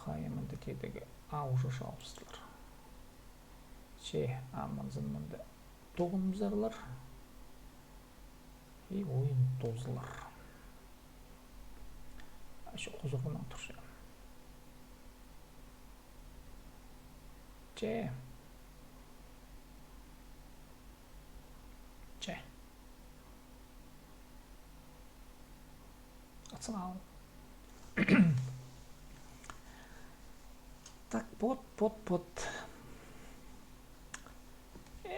Қайымында тедегі аужы шауыстылар. Аманзын мұнда тоғымызарлар. И ойын тозылар. Ашы құзырғынан тұршы. Атсың ау. Так, бот.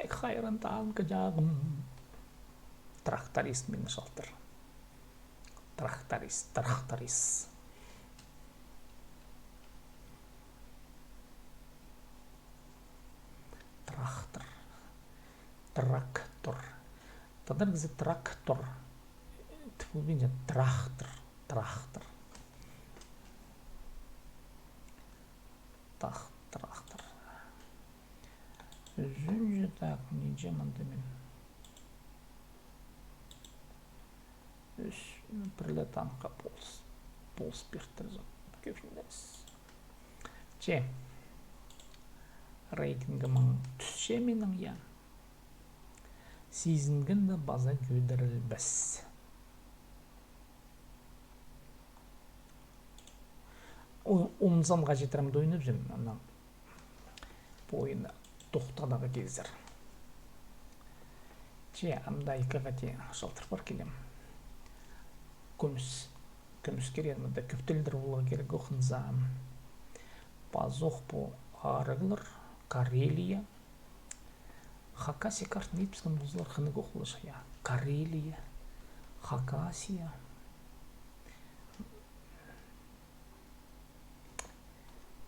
Қайран таңғы жағым. Тракторист мені шалтыр. Тракторист. Трактор. Тадар кізі трактор. Бұл бенде трактор. Трактор. Жүнже так, ненже мұнды мен. Бірлі танқа болс берттір зат. Көпшілдес. Рейтингі мұң түсше менің ян. Сезінгінді база көдіріл біз. Умзанға жетірімді ойынып жүрмін. Бұл ойында тоқтадағы кездер. Амда екіға те шалтыр бар келем. Көміс керен мұнда көптілдір олығы керек оқынзам. Базоқ бұл арығылыр, Карелия. Хакасия картын етпіскен бұзылар қынығы оқылыш. Карелия, Хакасия.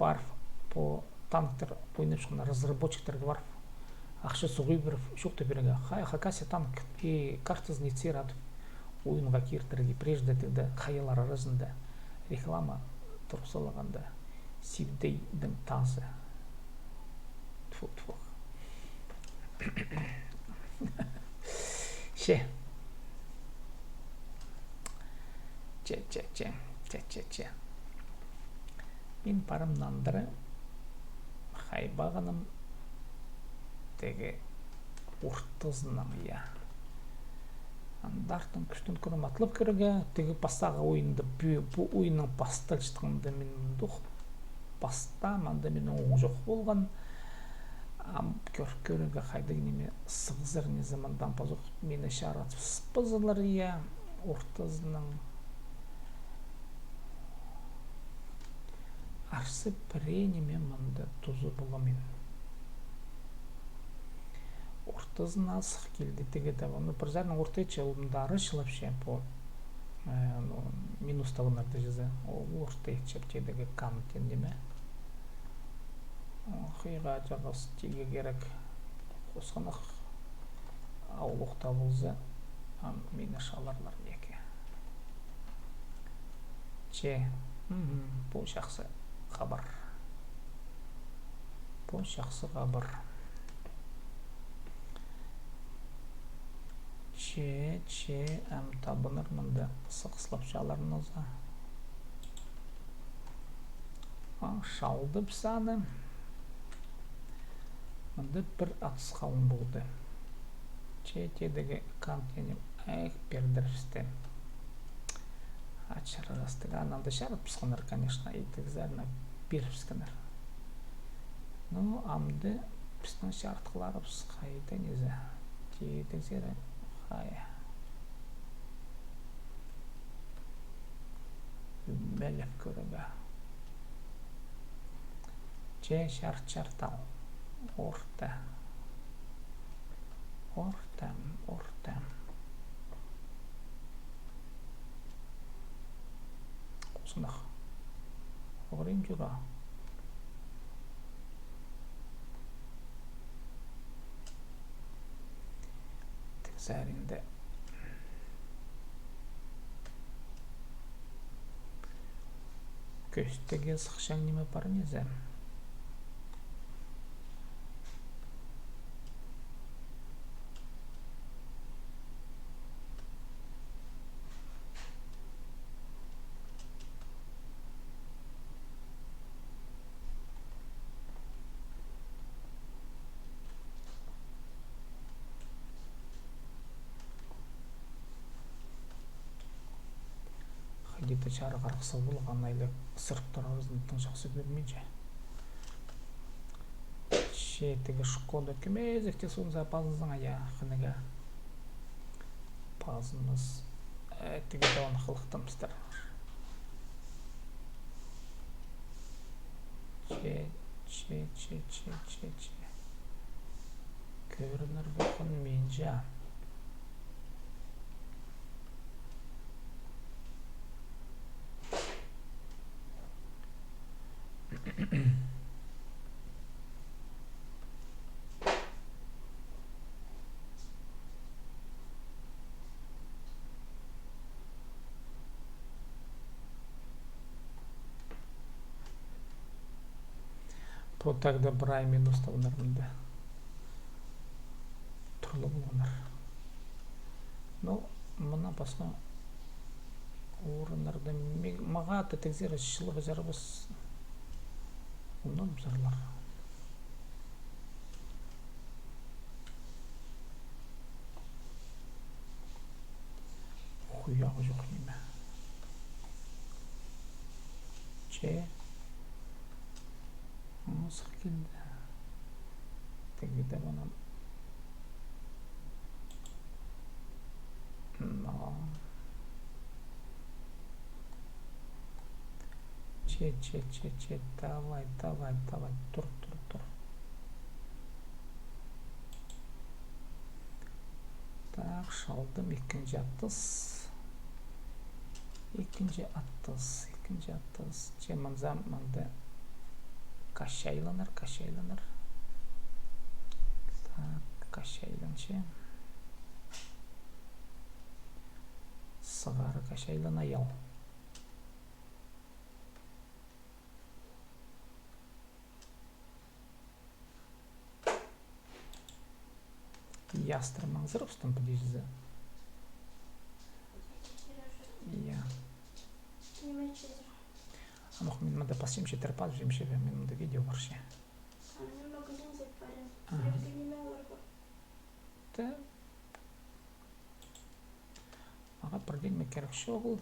Бар по танктар ойнап шыққан разработчиктер бар. Ақша сұғый біріп, шоқты береге. Хакасия танк картызын етсер атып, ойынға кертірге. Прежде тігді қайылар арасында реклама тұрқсалағанда Сивдейдің тазы. Тфу-тфу. Че. Мен парымнандыры хайбағыным теге ұрттызының, иә. Андартың күштін күнім атылып керіге, теге пастаға ойынды, бұл ойынның пасталшытығында мен мұндық паста, манда мен оң жоқ болған. Körge hayda nime sığızır ne zamandan pazık meni şarat spızılır ya ortazının Арсы піренеме мында тұзы боламын. Ортызын асық келді тегеді. Ну, бірзарның ортайчы ұлымдары шылапше по минус тавынарды жазы. Ол ортайчы тедегі камтен деме. Қиға жағыз теге керек. Қосқанық аулықта болзы. Мені шаларлар неке. Че, бұл жақсы. Хабар. Bu жақсы хабар. Че, табыныр мұнда сықсылап жаларынызға. Шалды пісаны. Мұнда бір атыс қауын болды. Тедегі контенем әйк бердірісті. Ачарастыға анамды шарып пысқаныр, конечно, етігізәріні беріп пысқаныр. Ну, амды пістің шартықлары пысқайды незі. Тедігізері қая. Мәліп көрігі. Че шарт-шартал. Орта. Ортам. Қосынақ. Оғырын жүра. Тіксәрінде. Көстіге сықшаң неме бар незі? Где-то чары қарқысы болған айлы сұрыптар арызындың жақсы көрмейже. Шетігі шыққоды көмезікте соңыза пазыңызың ая қыныға. Пазымыз әттігі дауын қылықтымыздар. Че. Көрінір бұқын менжа. Бұл тағда бір ай мен ұстауынарында тұрлы болғанар. Но, мұна басқа орынларда маға тәтікзері шылығы жарыбыз ондан бұзарлар. Құяғы жоқ неме. Че. Сық келді. Тегеді бұнан. Че. Давай. Тұр. Так, шалдым. Екінші аттыс. Че мұнды кашайланыр. Так, кашайлан че. Сығары кашайлан аял. Ястырмаң зырыпстың подежізі. Я. Амох, мен мұнда пасемше терпаз жемше, мен мұнда видео барше. Мен магазин зеппарым. Ерді неме олар бар. Да. Маға бірден ме керек шоғыл.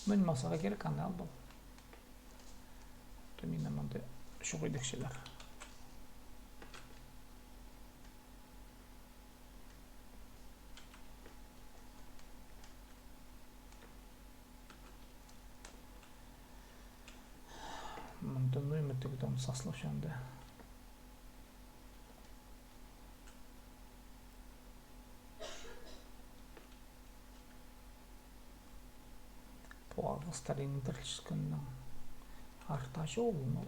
Мен масаға керек анал бұл. Мен мұнда шоғыдекшілер. тегіден сасылып жанды. Puağı Stalingrad арташы олыны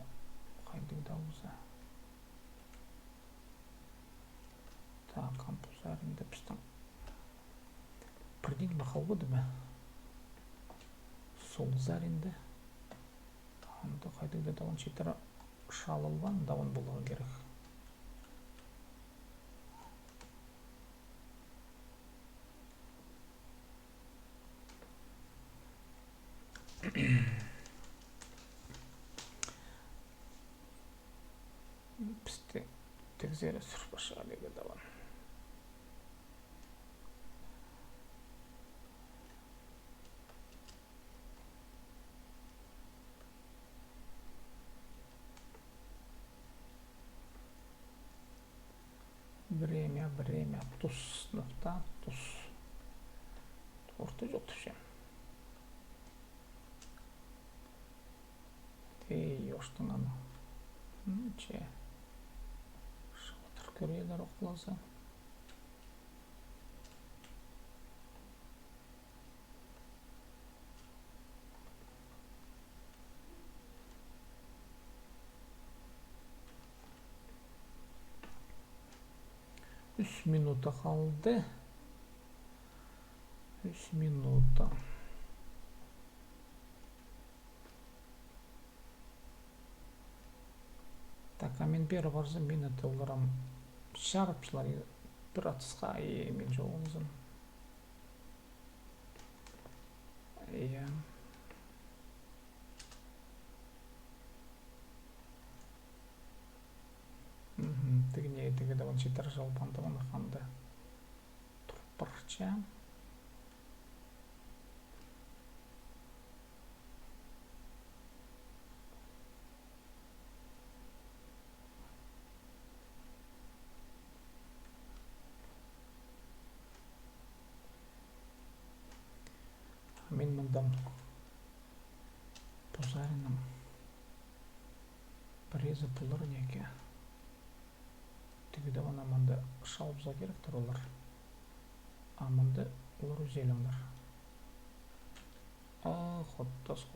қайдың дауызы. Так, кампус әрінде біздің бірден бақау бұды ма? Сол зәрінде. Онда қайдың да дауын шетері шалылған дауын болуы керек. Бізде тегзері сүріп башыға деге дауын. Время, туз, сыныпта, туз. Орты жоқ түшем. Yoştun ama. Şaltır köreyeler okulasa. Üç minuta kaldı. 3 minuta. Так, а мен бері барсам, мен это оларам шарапшылар бір атысқа мен жоғынызым. Иә. Тігіне етігі дауын жетер жалпандығын ақанды тұрып барша. Мен мұндан Пожаринам бірезі пұлыр неке. Тегі даван аманды шалбыза керектір олар. Аманды олар өзеліңдір. Хоттос.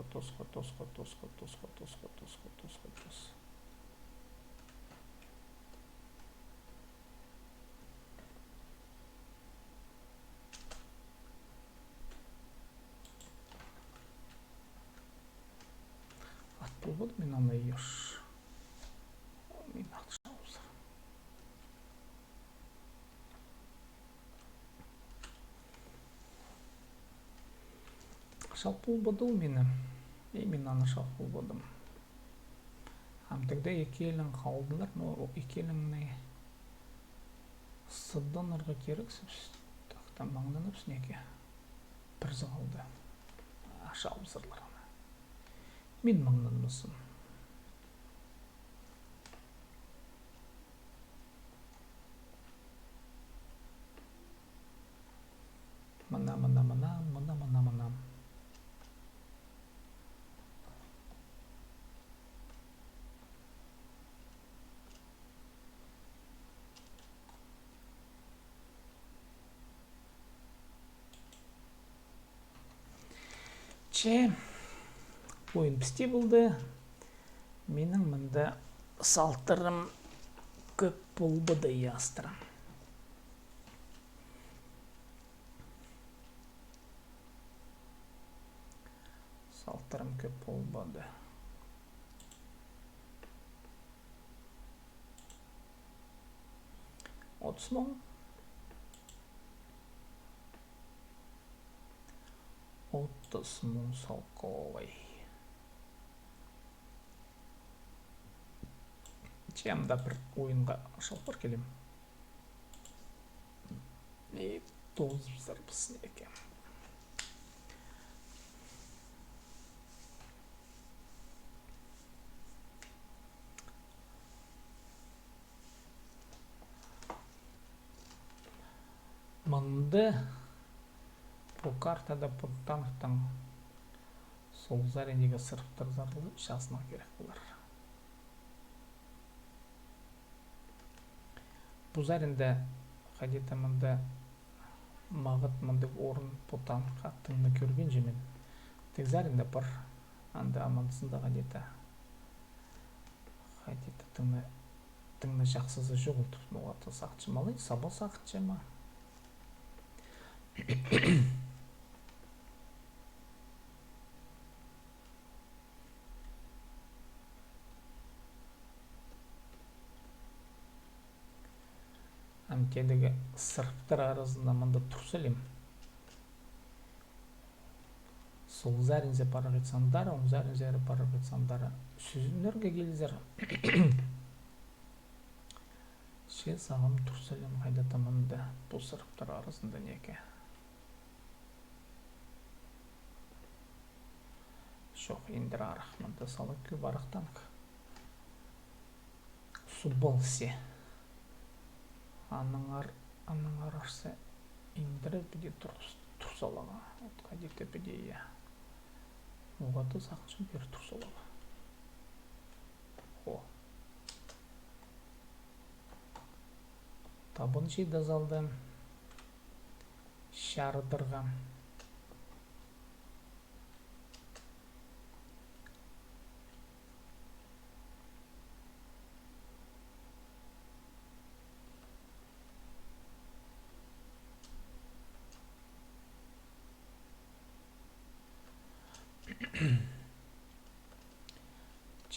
Вот мен аны еш. Мен ақша олсыр. Шалпыл бұдыл мені. Мен аны шалпыл бұдым. Амтығда екі елің қалдылар, но екі елің сыддан арға керексіз. Тақтан маңданып сінеке. Бірзі қалды. Аша олсырлар. Мен маңданмысын. Мына. Че. Ойын пісте болды. Менің мұнда салтырым көп болбыды ястырым. Салтырым көп болбыды. Отыз мың. 30 мың салқовай. Чемда бір ойынға шалпар келем. И тозып зарпысын екен. Мұнды бұл картада бұттанықтың сол зарендегі сырықтар зарлы жасына керек болар. Бұзар енді қадеті мұнда мағыт мұндық орын бұтан қаттыңны көрген жемен. Тегзар енді бір анда амандысында қадеті. Қадеті тыңны жақсызы жоқ ұлтып. Мұғаты сақчы малы, сабыл сақчы ма? Әмкелігі сырптыр арасында мұнда тұрсылым. Сол зәрінзе парақ етсандары, оң зәрінзе парақ етсандары сүзінлерге келізер. Ше сағым тұрсылым қайдата мұнда бұл сырптыр арасында неке. Жоқ, ендір арақ мұнда салы көп арақтанық. Субыл се. Аныңар арсы индірі біде тұрсалаға. Отқа деті біде я. Оғаты сақчын бер тұрсалаға. О. Табын жей дазалды. Шардырғам.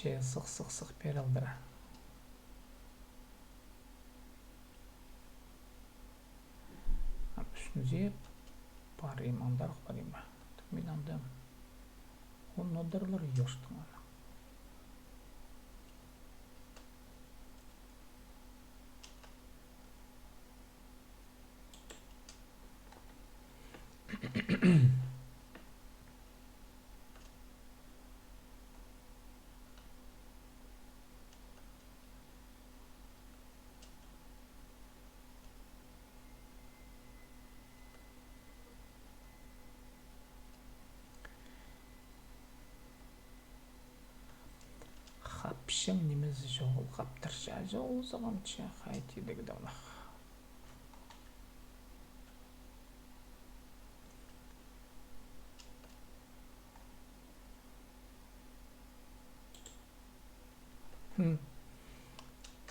Че сық берілдірі. Үстінде бар имандар бар има. Мен андым. Он нодырлар ештің ана. Қапшың неміз жоғыл қаптырша жоғыл зағамча қайтедегі даунақ.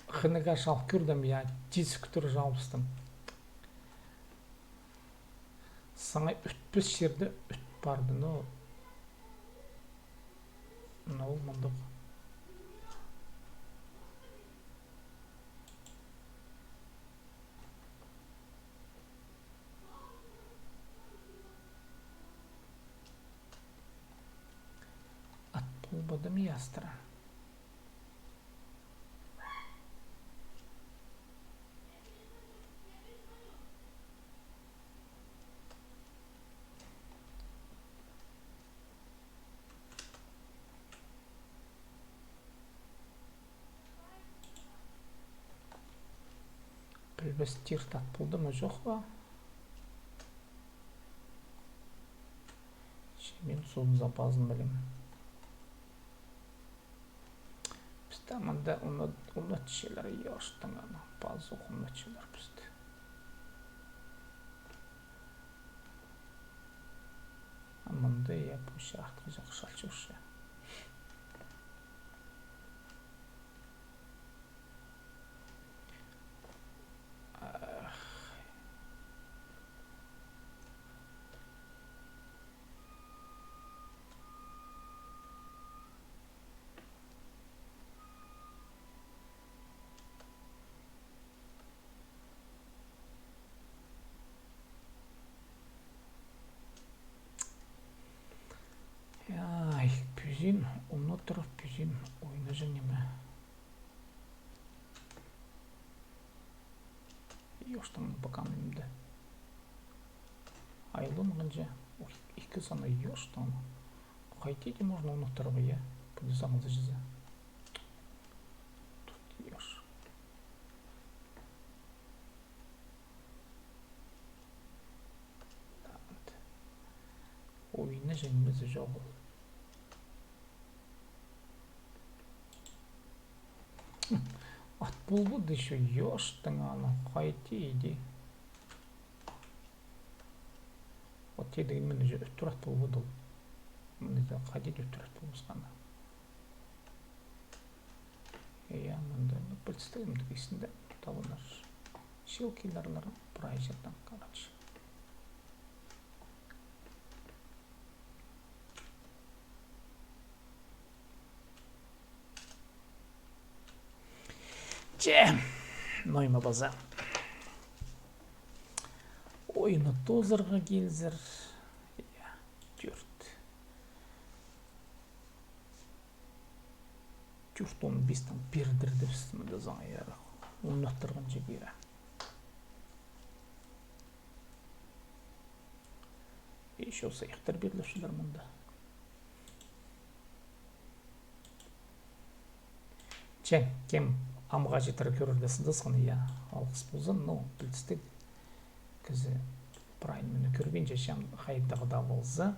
Қыныға шалық көрдім, я тесік түр жауыстым. Саңай үтпіс жерді үт барды, но ол мұндық. Ат болбадым ястыра. Білбіз тиртат болды ма жоқ ба? Мен судың запазын білім. Бізді аманда ұнатшылар ештің ана. Bazı ұнатшылар бізді. Аманда я бұшы артқа жақ шалчушы. Пүзім, оны тұрып пүзім ойны жөнеме. Ештің бақанымды. Айлым ғынжа, екі сана ештің. Қайтеді можно оны тұрып, я? Бұды саңызы жызы. Тут еш. Ойны жөнемезі жоғыл. At булбуды еще ёштың аны қайти иди. Вот те деген мен уже өттүрат булбуды ол. Мені де қайдет өттүрат булбусқаны. Я мында представим дегесінде табынар. Шилкилерлер прайжердан короче. Нойма база. Ойыны тозырға келзір. Жүрт 15-тің бердірді үстімді заң аяғы. Ұнаттырған жегері. Еще осы аяқтар берілушілер мұнда. Чен, кем амға жетірі көрірді сындысқаны, я алғыс болзын, но білістік кізі прайын мені көрген жешем қайдағы да болзы,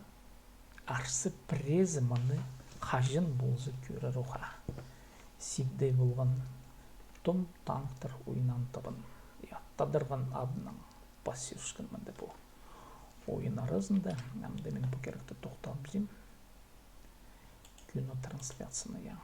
арсы презі мұны қажын болзы көрі руға. Сигдей болған том танктар ойнан табын. Яттадырған адының бас сүйіршкен мінді бұл. Ойын арызында, әмді мен бұл керекті тоқтап білем. Күні трансляцияны, я.